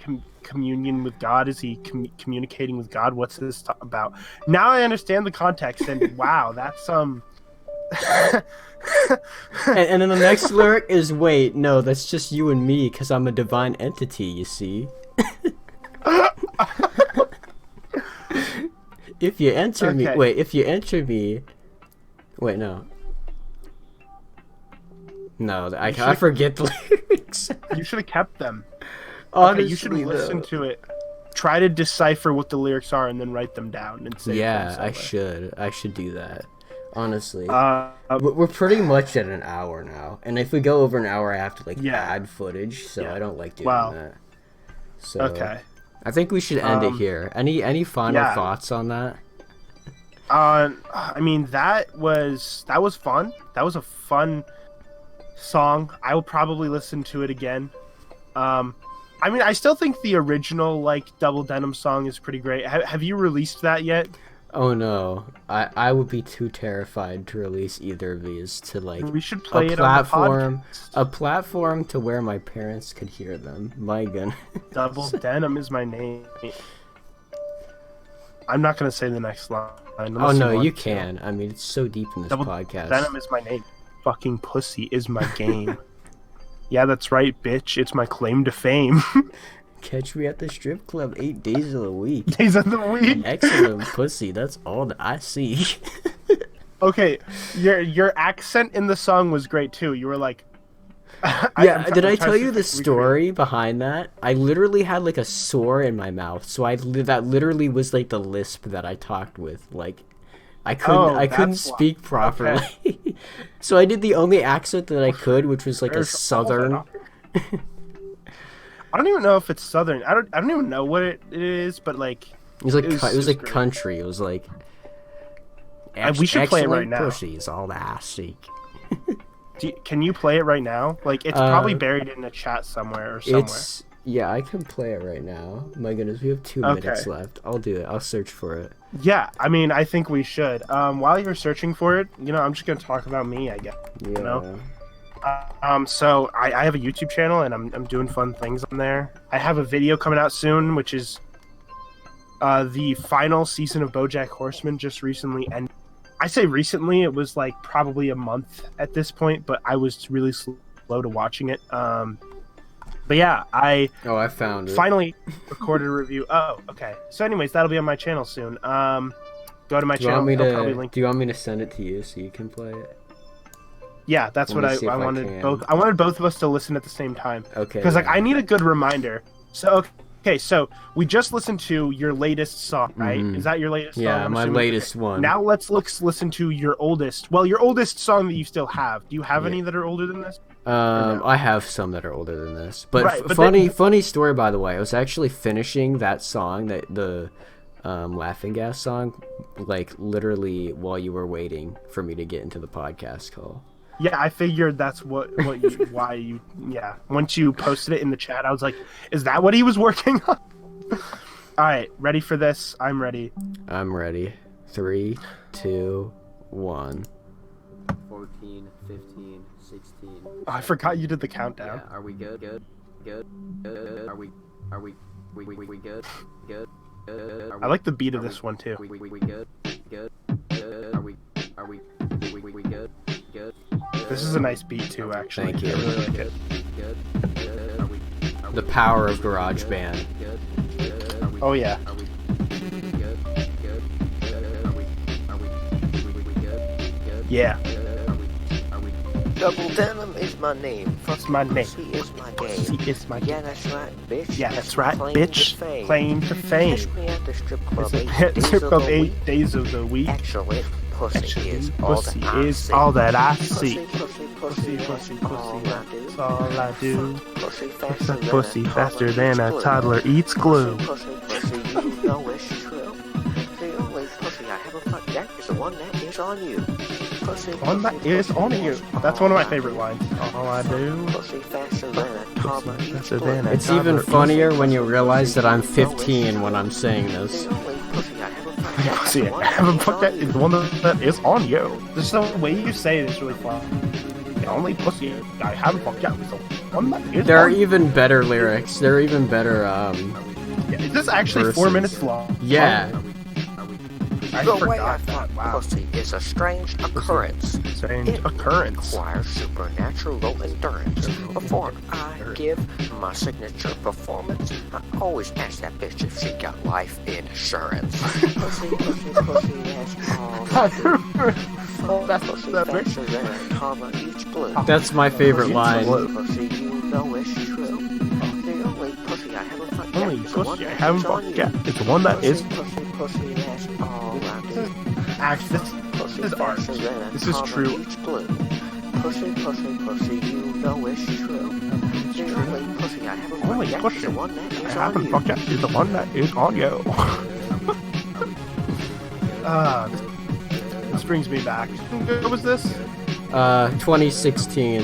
communion with God? Is he communicating with God? What's this about?" Now I understand the context, and wow, that's and then the next lyric is, "Wait, no, that's just you and me, because I'm a divine entity. You see." If you enter me, wait, no, I forget the lyrics. You should have kept them. Honestly, you should listen to it. Try to decipher what the lyrics are and then write them down and say. Yeah, I should do that. Honestly, we're pretty much at an hour now, and if we go over an hour, I have to add footage, so I don't like doing that. So okay. I think we should end it here. Any final thoughts on that? I mean that was fun. That was a fun song. I will probably listen to it again. I mean, I still think the original Double Denim song is pretty great. Have you released that yet? Oh no, I would be too terrified to release either of these to We should play it on the podcast. A platform to where my parents could hear them. My goodness. Double Denim is my name. I'm not gonna say the next line. Oh no, you can. I mean, it's so deep in this podcast. Double Denim is my name. Fucking pussy is my game. Yeah, that's right, bitch. It's my claim to fame. Catch me at the strip club 8 days of the week. Days of the week. Excellent pussy. That's all that I see. Okay, your accent in the song was great too. You were like, did I tell you the story behind that? I literally had a sore in my mouth, so that literally was the lisp that I talked with. I couldn't speak properly. Okay. So I did the only accent that I could, which was a southern. I don't even know if it's southern. I don't even know what it is, but it was country. It was we should play it right now. Pussies, all that I seek. Can you play it right now? It's probably buried in a chat somewhere. Yeah, I can play it right now. My goodness, we have 2 minutes left. I'll do it. I'll search for it. Yeah, I mean, I think we should. While you're searching for it, I'm just gonna talk about me, I guess. Yeah. So I have a YouTube channel and I'm doing fun things on there. I have a video coming out soon, which is the final season of BoJack Horseman just recently ended. I say recently, it was probably a month at this point, but I was really slow to watching it. But yeah, I found it. finally recorded a review. Oh, okay. So anyways, that'll be on my channel soon. Go to my channel. I'll probably link. Do you want me to send it to you so you can play it? Yeah, that's what I wanted. I wanted both of us to listen at the same time. Okay. Because I need a good reminder. So okay, so we just listened to your latest song, right? Mm-hmm. Is that your latest song? Yeah, my latest one. Now let's listen to your oldest. Well, your oldest song that you still have. Do you have any that are older than this? No? I have some that are older than this. But, right, but funny story, by the way. I was actually finishing that song, the Laughing Gas song, like literally while you were waiting for me to get into the podcast call. Yeah, I figured that's why you. Yeah, once you posted it in the chat, I was like, is that what he was working on? All right, ready for this? I'm ready. I'm ready. 3, 2, 1. 14, 15, 16. Oh, I forgot you did the countdown. Yeah, are we good? Good. Are we good? Good. I like the beat of this one too. We good? Are we good? Good. This is a nice beat too, actually. Thank you. I really like it. The power of GarageBand. Oh yeah. Yeah. Double Denim is my name. That's my name. Pussy is my game. Pussy is my game. Yeah, that's right, bitch. Yeah, that's right, Claim bitch. to fame. Claim to fame. Catch me at the strip club It's a 8 days trip of of the 8 week. days of the week. Actually, pussy is Pussy all that I is see. all that I Pussy, see. pussy, Pussy, pussy, pussy, all pussy, I do. that's all I do. Pussy It's faster a than pussy faster than a toddler eats glue. Pussy, you know it's true. The only pussy I haven't fucked yet is the one that is on you. Pussy, One that is on you. That's one of my favorite lines. All I do. Pussy faster than a toddler eats Faster than glue. a It's even toddler funnier when you realize that I'm 15 when I'm saying this. The only pussy I haven't fucked yet is See, the I one that haven't is put that on is the one that is on you. Just the way you say it is really fun. The only pussy I haven't fucked yet is the one that is There are on you. even better lyrics. There are even better, Yeah, is this actually verses. 4 minutes long? Yeah. I The way I forgot fuck that. Wow. pussy is a strange occurrence. Strange occurrence. Requires supernatural endurance. Before I give my signature performance, I always ask that bitch if she got life insurance. Pussy, that's all I do. That's Pussy that faster than a toddler eats blue. That's my favorite line. Pussy, you know it's true. The only pussy I haven't fucked yet Only is the one pussy I that haven't is on fucked you. yet. It's the one that is. Pussy, that's all I do. Actually, this is art. This is true. Pussy, you know it's true. The only pussy I haven't Only fucked yet pussy is the one that I is haven't on you. fucked yet is the one that is on you. This brings me back. What was this? 2016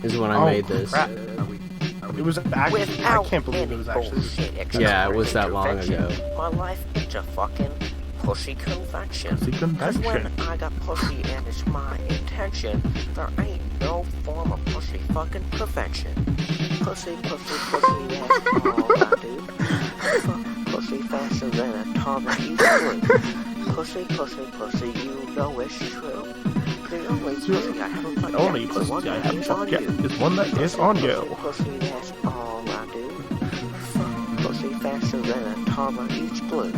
is when I made this. Crap. It was actually. I Without can't believe it was actually. bullshit Yeah, it was that long intervention, ago. My life is a fucking pussy convention. Pussy Cause when convention. I got pussy and it's my intention, there ain't no form of pussy fucking prevention. Pussy, that's all I do. Fuck pussy faster than a toddler eats glue. Pussy, you know it's true. The only pussy I haven't fucked The only yet is the one pussy I that haven't is on fucked yet you. is one that is on you. Pussy, that's all I do. Pussy faster than a toddler eats blue.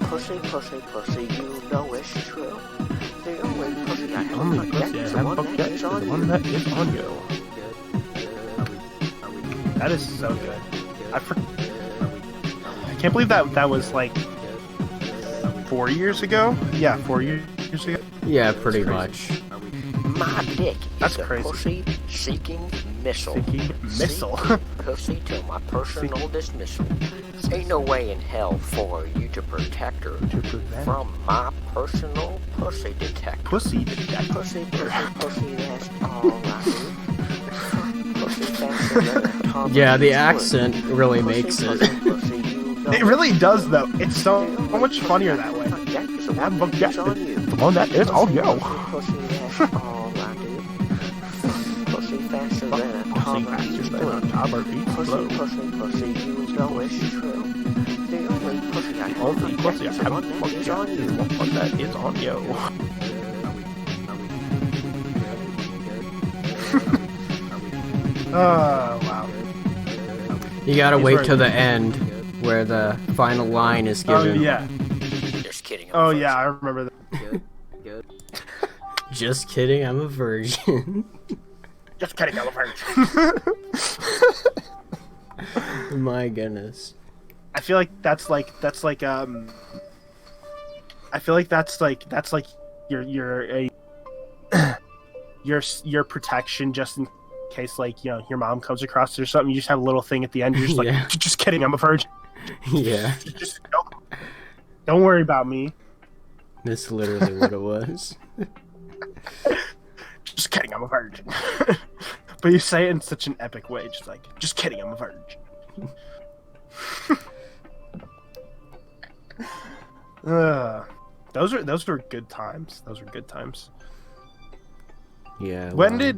Pussy, you know it's true. The only pussy I The only haven't fucked pussy yet I is the haven't one fucked that yet is is on the one you. that is on you. That is so good. I can't believe that was like 4 years ago. Yeah, 4 years ago. Yeah, pretty much. My dick That's is a crazy. pussy-seeking missile. Seeking missile. Seek pussy till my personal dismissal. Ain't no way in hell for you to protect her To prevent from my personal pussy detector. pussy detector. Pussy, that's all I do. Pussy faster than a toddler Yeah, the eats glue. accent really Pussy, makes it. pussy, you know It really does though. It's so much funnier that way. Jack is the I haven't one fucked that yet is on is you. the one that is on you. Pussy, that's all I do. Pussy faster than a Pussy toddler faster eats than glue. a toddler eats glue. Pussy, you know it's true. The only pussy I Only haven't pussy I fucked yet is the one haven't that fucked is yet on is you. the one that is on you. Oh wow. You gotta He's wait right. till the end where the final line is given. Oh yeah. Just kidding. Oh yeah, I remember that. Good. Good. Just kidding, I'm a virgin. Just kidding, I'm a virgin. My goodness. I feel like that's like I feel like that's like your your protection just in case, like, you know, your mom comes across or something. You just have a little thing at the end. You're just like, Yeah. just kidding, I'm a virgin. Yeah. Just don't worry about me. That's literally what it was. Just kidding, I'm a virgin. But you say it in such an epic way, just like, just kidding, I'm a virgin. Those were good times. Those were good times. Yeah. When well,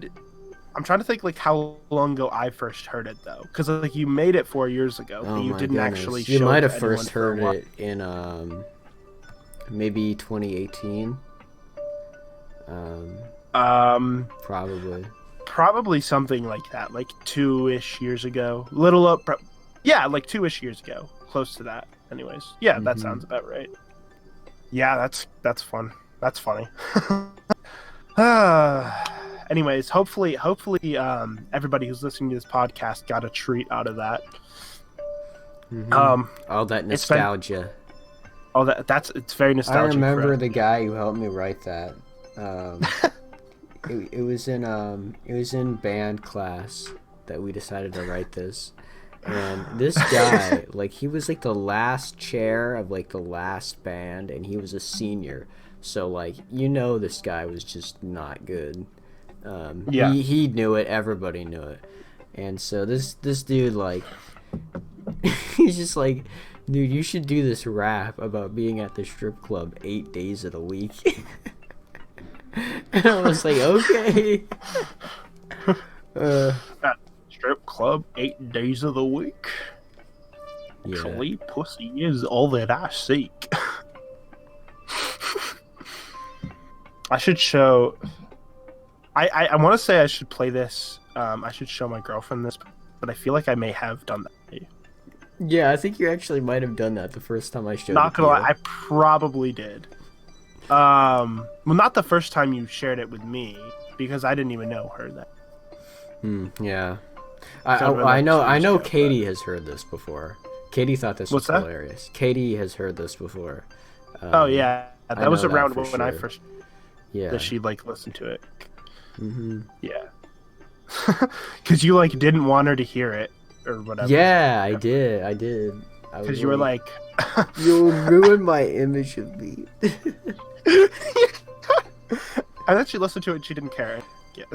I'm trying to think like how long ago I first heard it though, because like you made it 4 years ago, Oh but you my didn't goodness. actually. You show might it have to anyone first for a heard while. it in maybe 2018. Probably. Probably something like that, like 2-ish years ago. Little up, yeah, like 2-ish years ago, close to that. Anyways, yeah, that Mhm. sounds about right. Yeah, that's fun. That's funny. Anyways, hopefully, everybody who's listening to this podcast got a treat out of that. Mhm. All that it's been- nostalgia. Oh, it's very I nostalgic. remember for the guy who helped me write that. It was in band class that we decided to write this, and this guy, like, he was like the last chair of like the last band, and he was a senior, so like, you know, this guy was just not good. Yeah. He knew it. Everybody knew it, and so this dude, like, he's just like, dude, you should do this rap about being at the strip club 8 days of the week. And I was like, okay. At strip club 8 days of the week. Yeah. Actually, pussy is all that I seek. I should show. I want to say I should play this. I should show my girlfriend this, but I feel like I may have done that. Yeah, I think you actually might have done that the first time I showed Not it gonna to lie, you. I probably did. Well, not the first time you shared it with me, because I didn't even know her then. Yeah. Could've been I like know 2 years ago, Katie has heard this before. Katie thought this What's was that? hilarious. Katie has heard this before. Oh yeah, I that was know that around for when I sure. first Yeah. that she like listened to it. Mm-hmm. Yeah. Because you like didn't want her to hear it or whatever. Yeah, I did. I was Because you were like, you'll ruin my image of me. I thought she listened to it and she didn't care. Yeah.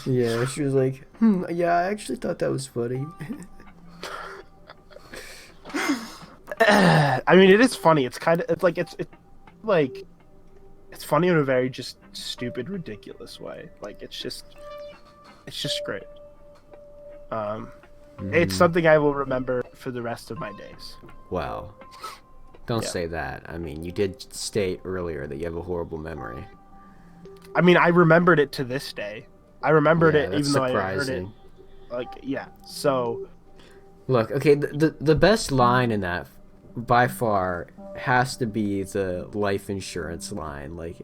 Yeah, she was like, yeah, I actually thought that was funny. I mean, it is funny. It's kind of it's like it's funny in a very just stupid, ridiculous way. Like it's just great. It's something I will remember for the rest of my days. Wow. Don't Yeah. say that. I mean, you did state earlier that you have a horrible memory. I mean, I remembered it to this day. I remembered Yeah, it that's even though I heard it. surprising. Like, yeah. So, Look, okay, the best line in that, by far, has to be the life insurance line. Like,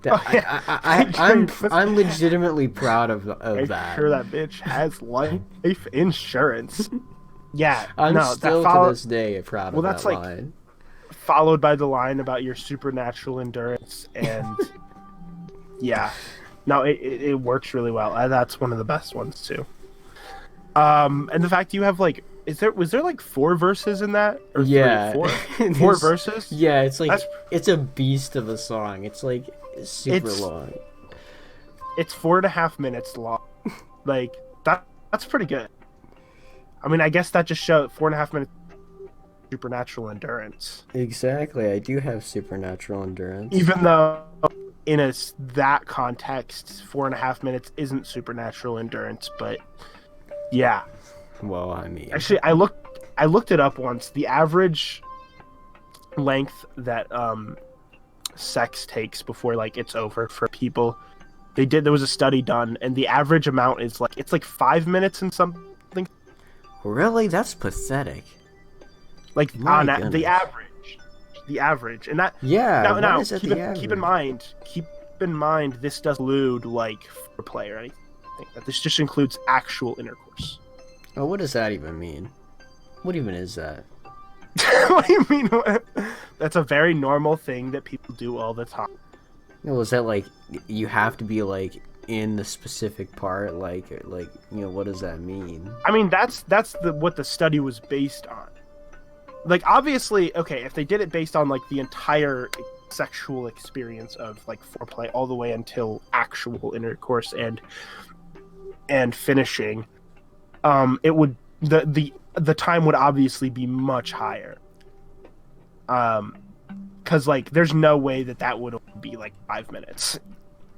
that, Oh, yeah. I'm legitimately proud of make that. sure that bitch has life insurance. Yeah. I'm no, still that follow- to this day proud Well, of that's that like- line. followed by the line about your supernatural endurance and yeah, no, it works really well. That's one of the best ones too. And the fact you have like, was there like 4 verses in that? Or Yeah. 4 There's- verses? Yeah, it's like That's- it's a beast of a song. It's like super It's- long. It's 4.5 minutes long. Like that's pretty good. I mean, I guess that just shows 4.5 minutes supernatural endurance. Exactly. I do have supernatural endurance. Even though in that context, 4.5 minutes isn't supernatural endurance, but yeah. Well, I mean, Actually, I looked it up once. The average length that sex takes before like it's over for people, there was a study done, and the average amount is like it's like 5 minutes and something. Really? That's pathetic. Like My on goodness. the average, and that. Yeah. Now, what is at keep the in mind, this does include like foreplay or anything. That this just includes actual intercourse. Oh, what does that even mean? What even is that? What do you mean? That's a very normal thing that people do all the time. No, is that like you have to be like in the specific part? Like what does that mean? I mean, that's what the study was based on. Like, obviously, okay, if they did it based on like the entire sexual experience of like foreplay all the way until actual intercourse and finishing, it would the time would obviously be much higher. Because like there's no way that would be like 5 minutes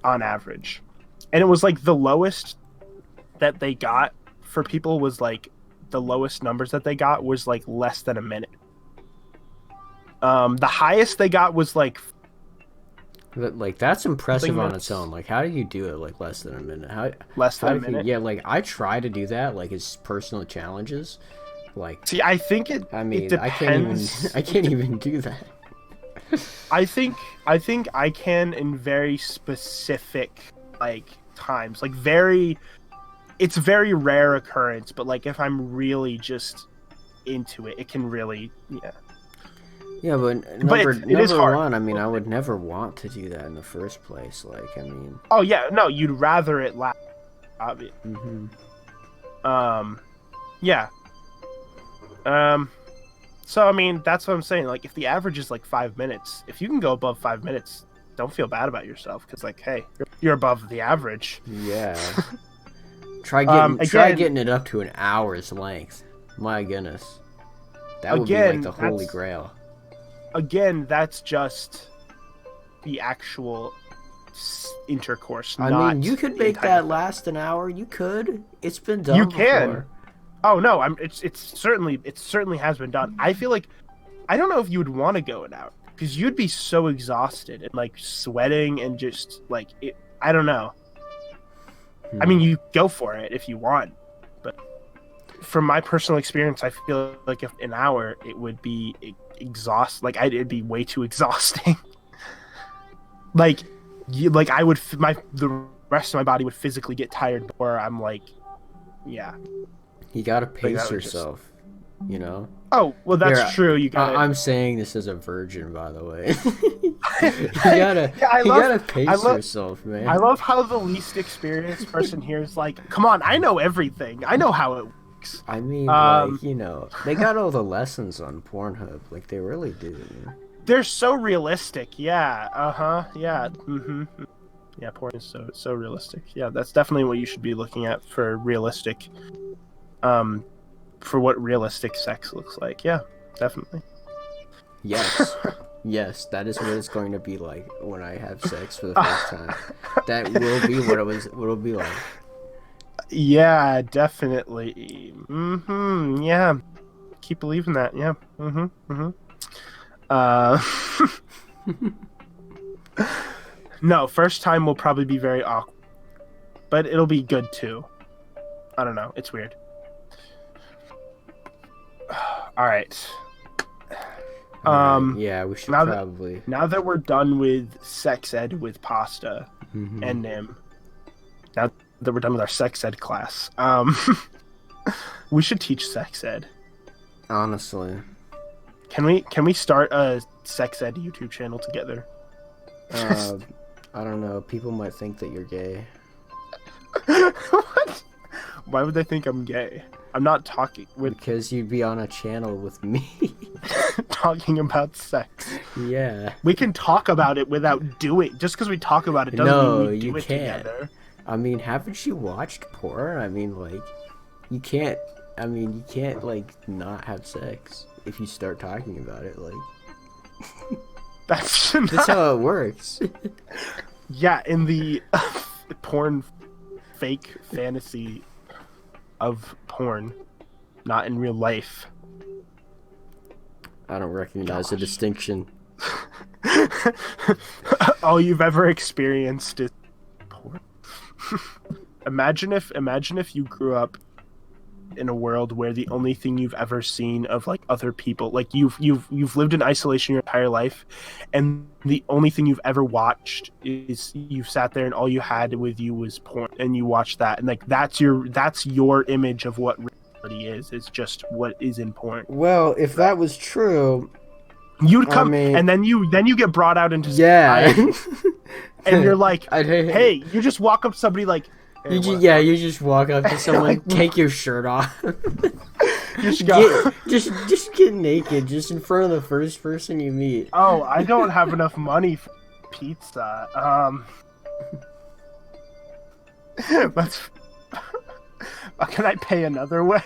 on average, and it was like the lowest that they got for people was like the lowest numbers that they got was like less than a minute. The highest they got was like Like that's impressive on minutes. its own. Like, how do you do it like less than a minute? How less than a do you- minute. yeah, like I try to do that. Like it's personal challenges. Like See, I think it. I mean, it depends. I can't even do that. I think I can in very specific like times, like it's very rare occurrence, but like if I'm really just into it, it can really Yeah, but it is hard. one, I mean, I would never want to do that in the first place. Like, I mean, Oh yeah, no, you'd rather it last. Obvious. Yeah. So I mean, that's what I'm saying. Like, if the average is like 5 minutes, if you can go above 5 minutes, don't feel bad about yourself because, like, hey, you're above the average. yeah. Try getting it up to an hour's length. My goodness, that would be like the holy grail. Again, that's just the actual intercourse. I mean, you could make that last an hour. You could. It's been done. You can. Before. Oh no, it certainly has been done. I feel like I don't know if you would want to go it out because you'd be so exhausted and like sweating and just like it. I don't know. I mean, you go for it if you want, but from my personal experience, I feel like if an hour, it would be it'd be way too exhausting. Like I would, the rest of my body would physically get tired before I'm like, yeah. You gotta pace yourself, you know? Oh, well, that's true. You gotta. I'm saying this as a virgin, by the way. you gotta pace yourself, man. I love how the least experienced person here is like, come on, I know everything. I know how it works. I mean, like, you know, they got all the lessons on Pornhub. Like, they really do. They're so realistic. Yeah. Yeah. Yeah, porn is so realistic. Yeah, that's definitely what you should be looking at for realistic. For what realistic sex looks like. Yeah, definitely. Yes. Yes, that is what it's going to be like when I have sex for the first time. That will be what it'll be like. Yeah, definitely. Yeah. Keep believing that. Yeah. No, first time will probably be very awkward. But it'll be good too. I don't know. It's weird. All right. Yeah, we should probably. Now that we're done with sex ed with Pasta and Nim, now that we're done with our sex ed class, we should teach sex ed. Honestly. Can we start a sex ed YouTube channel together? I don't know. People might think that you're gay. What? Why would they think I'm gay? I'm not talking with. Because you'd be on a channel with me. Talking about sex. Yeah. We can talk about it without doing. Just because we talk about it doesn't mean we do it together. I mean, haven't you watched porn? I mean, like, you can't. I mean, you can't like not have sex if you start talking about it. Like, that's how it works. Yeah, in the porn fake fantasy of porn, not in real life. I don't recognize the distinction. All you've ever experienced is porn. Imagine if you grew up in a world where the only thing you've ever seen of like other people, like you've lived in isolation your entire life, and the only thing you've ever watched is you've sat there and all you had with you was porn, and you watched that, and like that's your image of what reality is. It's just what is in porn. Well, if that was true, you'd come, I mean, and then you get brought out into yeah, society, and you're like, I'd hey, you just walk up to somebody like, hey, you just walk up to someone, Like, take your shirt off, you just go, just get naked, just in front of the first person you meet. oh, I don't have enough money for pizza. Let's. Can I pay another way?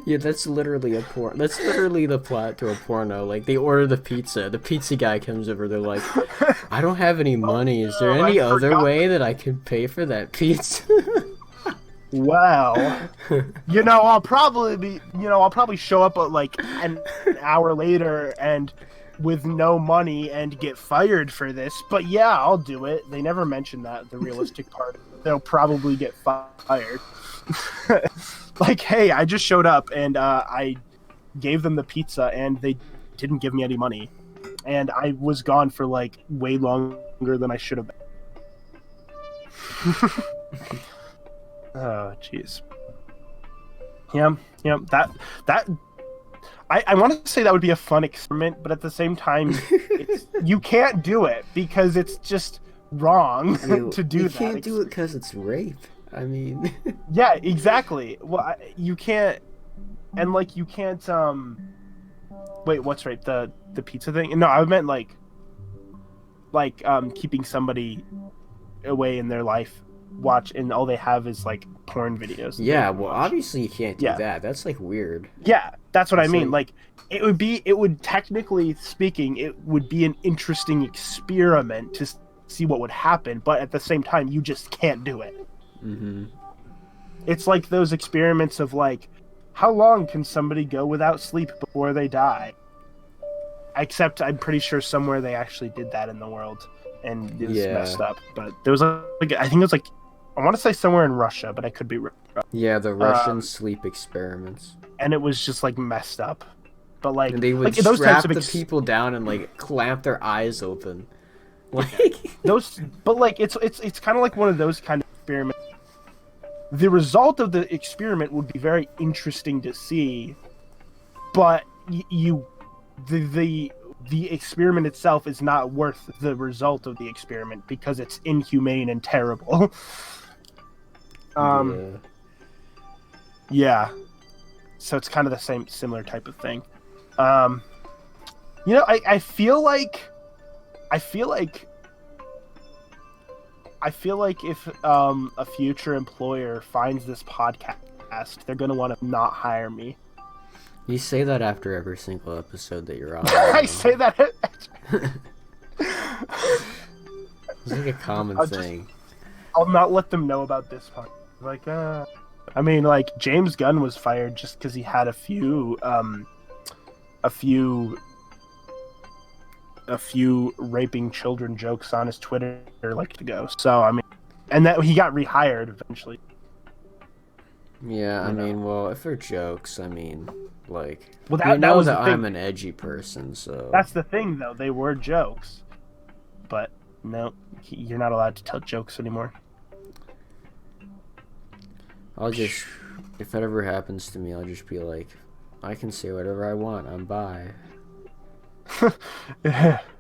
Yeah, that's literally a porn. That's literally the plot to a porno. Like, they order the pizza guy comes over, they're like, I don't have any money, is there any other way that I can pay for that pizza? Well, I'll probably show up at like an hour later and with no money and get fired for this, but yeah, I'll do it. They never mention that, the realistic part. They'll probably get fired. Like, hey, I just showed up and I gave them the pizza and they didn't give me any money, and I was gone for like way longer than I should have been. Oh, jeez. Yeah, that I want to say that would be a fun experiment, but at the same time, you can't do it because it's just wrong to do that. You can't do it because it's rape. I mean... Yeah, exactly. Well, you can't... And, like, you can't, Wait, what's right? The pizza thing? No, I meant, like, keeping somebody away in their life, and all they have is, like, porn videos. Yeah, well, obviously you can't do that. That's, like, weird. Yeah, that's what I mean. Like, it would, technically speaking, it would be an interesting experiment to see what would happen, but at the same time, you just can't do it. Mm-hmm. It's like those experiments of like, how long can somebody go without sleep before they die? Except I'm pretty sure somewhere they actually did that in the world, and it was messed up. But there was like, I think it was like, I want to say somewhere in Russia, but I could be wrong. Yeah, the Russian sleep experiments. And it was just like messed up. But like, and they would strap the people down and like clamp their eyes open. Like those, but like it's kind of like one of those kind of experiments. The result of the experiment would be very interesting to see, but the experiment itself is not worth the result of the experiment because it's inhumane and terrible. Yeah. So it's kind of the similar type of thing. I feel like if a future employer finds this podcast, they're gonna want to not hire me. You say that after every single episode that you're on. I say that. It's like a common thing. I'll not let them know about this part. Like, I mean, like James Gunn was fired just because he had a few raping children jokes on his Twitter like to go. So I mean, and that he got rehired eventually. Yeah, I mean, well, if they're jokes, I mean, like, well, that was I'm an edgy person, so that's the thing, though. They were jokes, but no, you're not allowed to tell jokes anymore. I'll just, if that ever happens to me, I'll just be like, I can say whatever I want. I'm bi.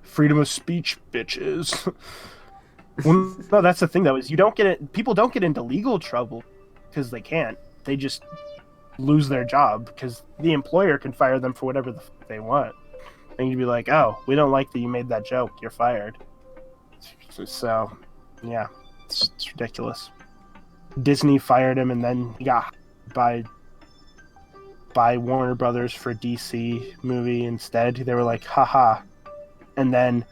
Freedom of speech, bitches. Well, no, that's the thing though, is people don't get into legal trouble because they can't. They just lose their job because the employer can fire them for whatever they want. And you'd be like, oh, we don't like that you made that joke, you're fired. So yeah, it's ridiculous. Disney fired him, and then he got by Warner Brothers for DC movie instead. They were like, haha. And then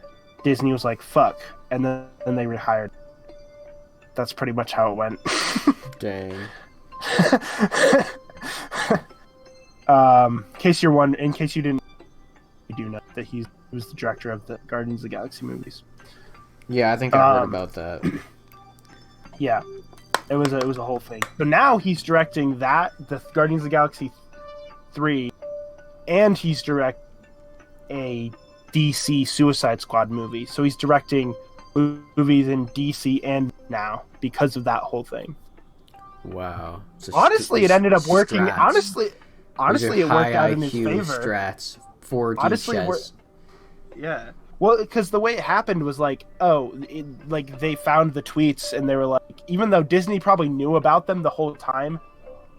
Disney was like, fuck. And then they rehired. That's pretty much how it went. Dang. In case you didn't, you do know that he was the director of the Guardians of the Galaxy movies. Yeah, I think I heard about that. Yeah. It was a whole thing. So now he's directing the Guardians of the Galaxy 3, and he's directing a DC Suicide Squad movie. So he's directing movies in DC and now because of that whole thing. Wow. Honestly, it ended up working. Strats. Honestly, it worked out in his favor. Strats, 4D Honestly, chess. Yeah. Well, because the way it happened was like, like they found the tweets and they were like, even though Disney probably knew about them the whole time,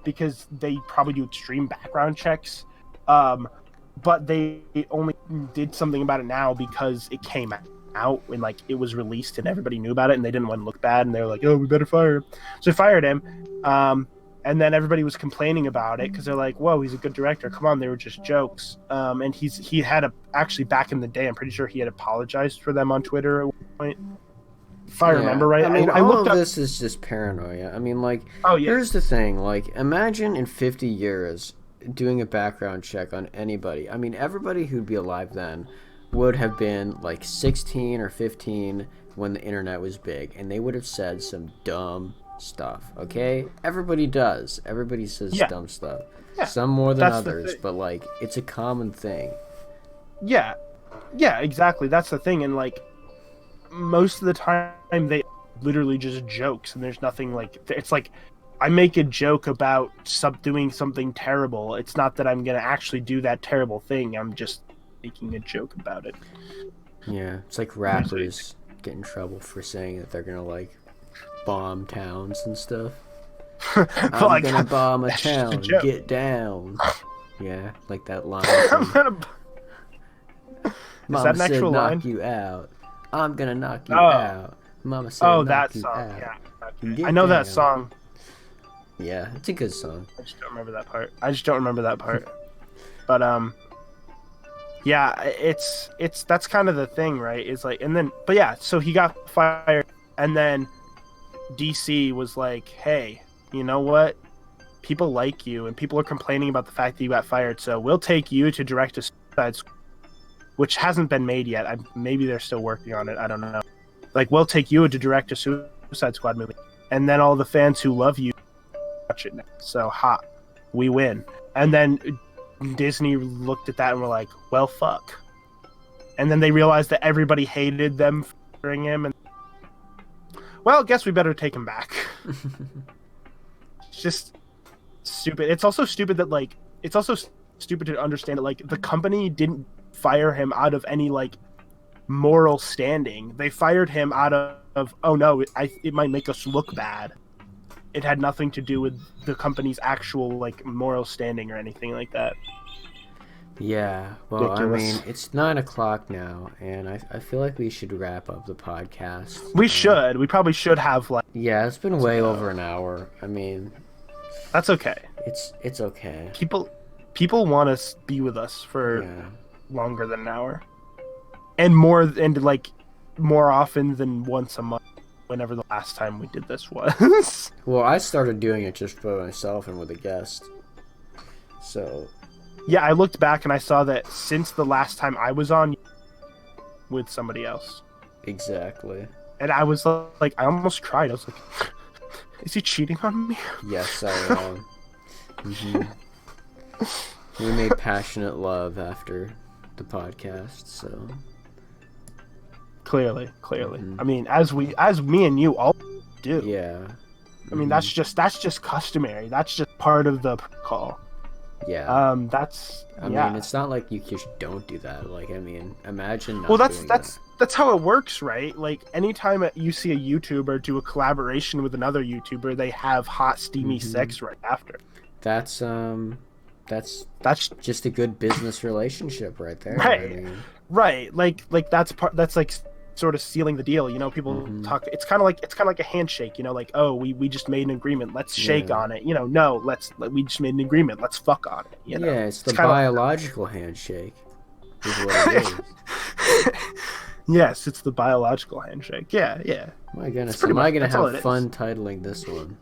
because they probably do extreme background checks, but they only did something about it now because it came out when like it was released and everybody knew about it and they didn't want to look bad and they were like, oh, we better fire him. So they fired him. And then everybody was complaining about it because they're like, whoa, he's a good director. Come on, they were just jokes. And he had actually back in the day, I'm pretty sure he had apologized for them on Twitter at one point. If I remember right. I mean, I all looked of up... this is just paranoia. I mean, like, oh, yeah. Here's the thing. Like, imagine in 50 years doing a background check on anybody. I mean, everybody who'd be alive then would have been like 16 or 15 when the internet was big. And they would have said some dumb stuff, okay? Everybody does. Everybody says dumb stuff. Yeah. Some more than others, but like it's a common thing. Yeah, exactly. That's the thing, and like most of the time they literally just jokes, and there's nothing like it's like I make a joke about doing something terrible. It's not that I'm gonna actually do that terrible thing. I'm just making a joke about it. Yeah, it's like rappers get in trouble for saying that they're gonna like bomb towns and stuff. I'm like, gonna bomb a town. Get down. Yeah, like that line. Mama Is that an actual said, line? knock you out. I'm gonna knock you out. Mama said, knock that you song. out. Yeah, I know that song. Yeah, it's a good song. I just don't remember that part. But yeah, it's that's kind of the thing, right? It's like, and then, but yeah, so he got fired, and then DC was like, hey, you know what? People like you, and people are complaining about the fact that you got fired, so we'll take you to direct a Suicide Squad, which hasn't been made yet. Maybe they're still working on it. I don't know. Like, we'll take you to direct a Suicide Squad movie, and then all the fans who love you watch it now. So, we win. And then Disney looked at that and were like, well, fuck. And then they realized that everybody hated them for firing him, and well, guess we better take him back. It's just stupid. It's also stupid that like it's also stupid to understand that like the company didn't fire him out of any like moral standing. They fired him out of oh no, it might make us look bad. It had nothing to do with the company's actual like moral standing or anything like that. Yeah, well, Ridiculous. I mean, it's 9:00 now, and I feel like we should wrap up the podcast. We should. We probably should have like. Yeah, it's been way over an hour. I mean, that's okay. It's okay. People want to be with us for longer than an hour, and more often than once a month. Whenever the last time we did this was. Well, I started doing it just for myself and with a guest. So. Yeah, I looked back and I saw that since the last time I was on with somebody else. Exactly. And I was like, I almost cried. I was like, is he cheating on me? Yes, I am. We made passionate love after the podcast, so. Clearly. I mean, as me and you all do. Yeah. I mean, that's just customary. That's just part of the call. Yeah. I mean, it's not like you just don't do that. Like, I mean, imagine not well, doing that. that's how it works, right? Like, anytime you see a YouTuber do a collaboration with another YouTuber, they have hot, steamy sex right after. That's just a good business relationship right there. Right. I mean, right. Like that's like sort of sealing the deal. You know, people talk. It's kind of like a handshake. You know, like, oh, we just made an agreement. Let's shake on it. You know, no, we just made an agreement. Let's fuck on it. You know? Yeah, it's the biological handshake. Is what it is. Yes, it's the biological handshake. Yeah. My goodness, am I gonna have fun titling this one?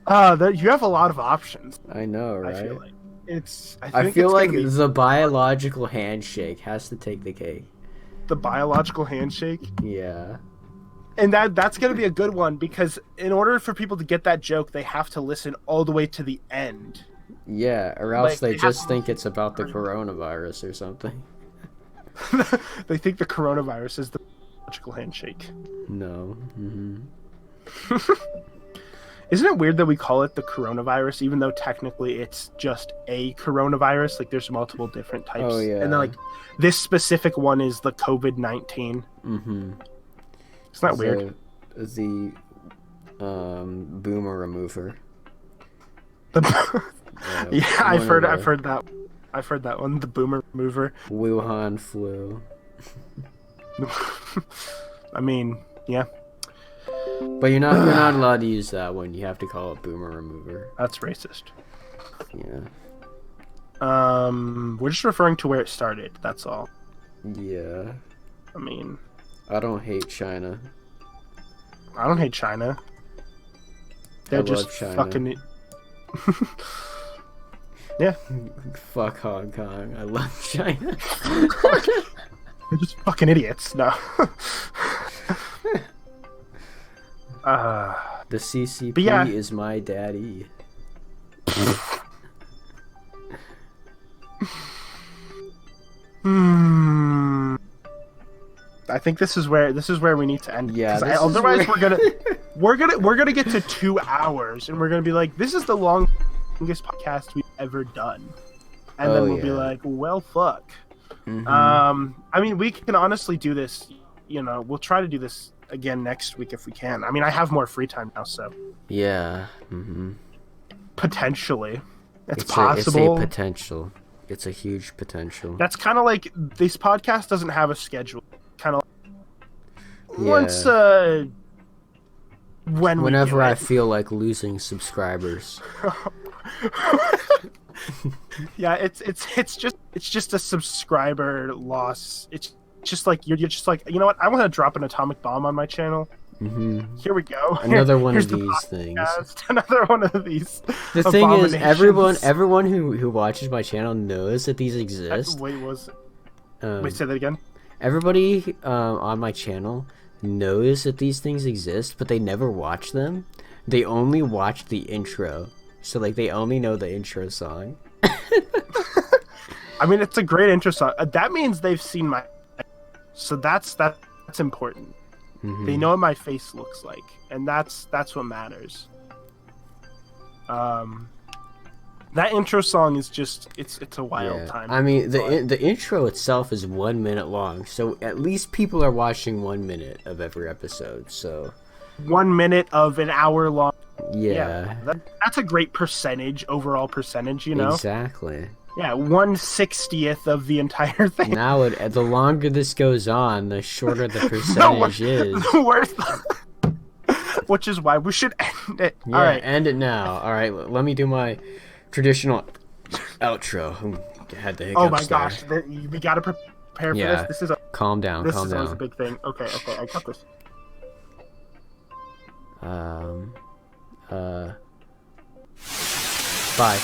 You have a lot of options. I know, right? I feel like I feel like the biological handshake has to take the cake. The biological handshake? Yeah. And that's gonna be a good one because in order for people to get that joke, they have to listen all the way to the end. Yeah, or else Like, they they just have- think it's about the coronavirus or something. They think the coronavirus is the magical handshake. No. Mm-hmm. Isn't it weird that we call it the coronavirus, even though technically it's just a coronavirus? Like there's multiple different types. Oh, yeah. And then like this specific one is the COVID-19. Mm-hmm. Isn't that weird? The boomer remover. Yeah, I've heard one of that. I've heard that one. The boomer mover. Wuhan flu. I mean, yeah, But you're not allowed to use that one. You have to call it boomer remover. that's racist. Yeah. We're just referring to where it started. That's all. Yeah. I mean, I don't hate China. I don't hate China. They're love just China. fucking. Yeah, Fuck Hong Kong. I love China. they're just fucking idiots. No. The CCP But yeah. is my daddy. I think this is where we need to end. Yeah, 'Cause this is otherwise where- we're gonna get to 2 hours and we're gonna be like, this is the longest podcast we've ever done, and then we'll be yeah. like, well, fuck. Mhm. I mean, we can honestly do this. You know, we'll try to do this again next week if we can. I mean, I have more free time now, so Yeah. Mm-hmm. potentially, it's It's possible. a potential. It's a huge potential. That's kind of like this podcast doesn't have a schedule. Kind of Yeah. once when Whenever we do I it. feel like losing subscribers. Yeah, it's just a subscriber loss. It's just like you're just like, you know what? I want to drop an atomic bomb on my channel. Hmm. Here we go. Another one Here's of the these things. podcast. Another one of these. The thing is, abominations. everyone who watches my channel knows that these exist. Wait, say that again. Everybody on my channel knows that these things exist, but they never watch them. They only watch the intro. So, like, they only know the intro song. I mean, it's a great intro song. That means they've seen my. So that's important. Mhm. They know what my face looks like, and that's what matters. That intro song is just it's a wild Yeah. time. I mean, the intro itself is 1 minute long, so at least people are watching 1 minute of every episode. So 1 minute of an hour long. yeah, That's a great overall percentage, you know? exactly. Yeah, 1/60th of the entire thing. Now, the longer this goes on, the shorter the percentage is. The worst. Which is why we should end it. Yeah, All right. end it now. All right, let me do my traditional outro. Had the hiccups Oh my there. gosh, we gotta prepare for Yeah. this. This is a Calm down, this calm is always a down. big thing. Okay, I got this. Bye.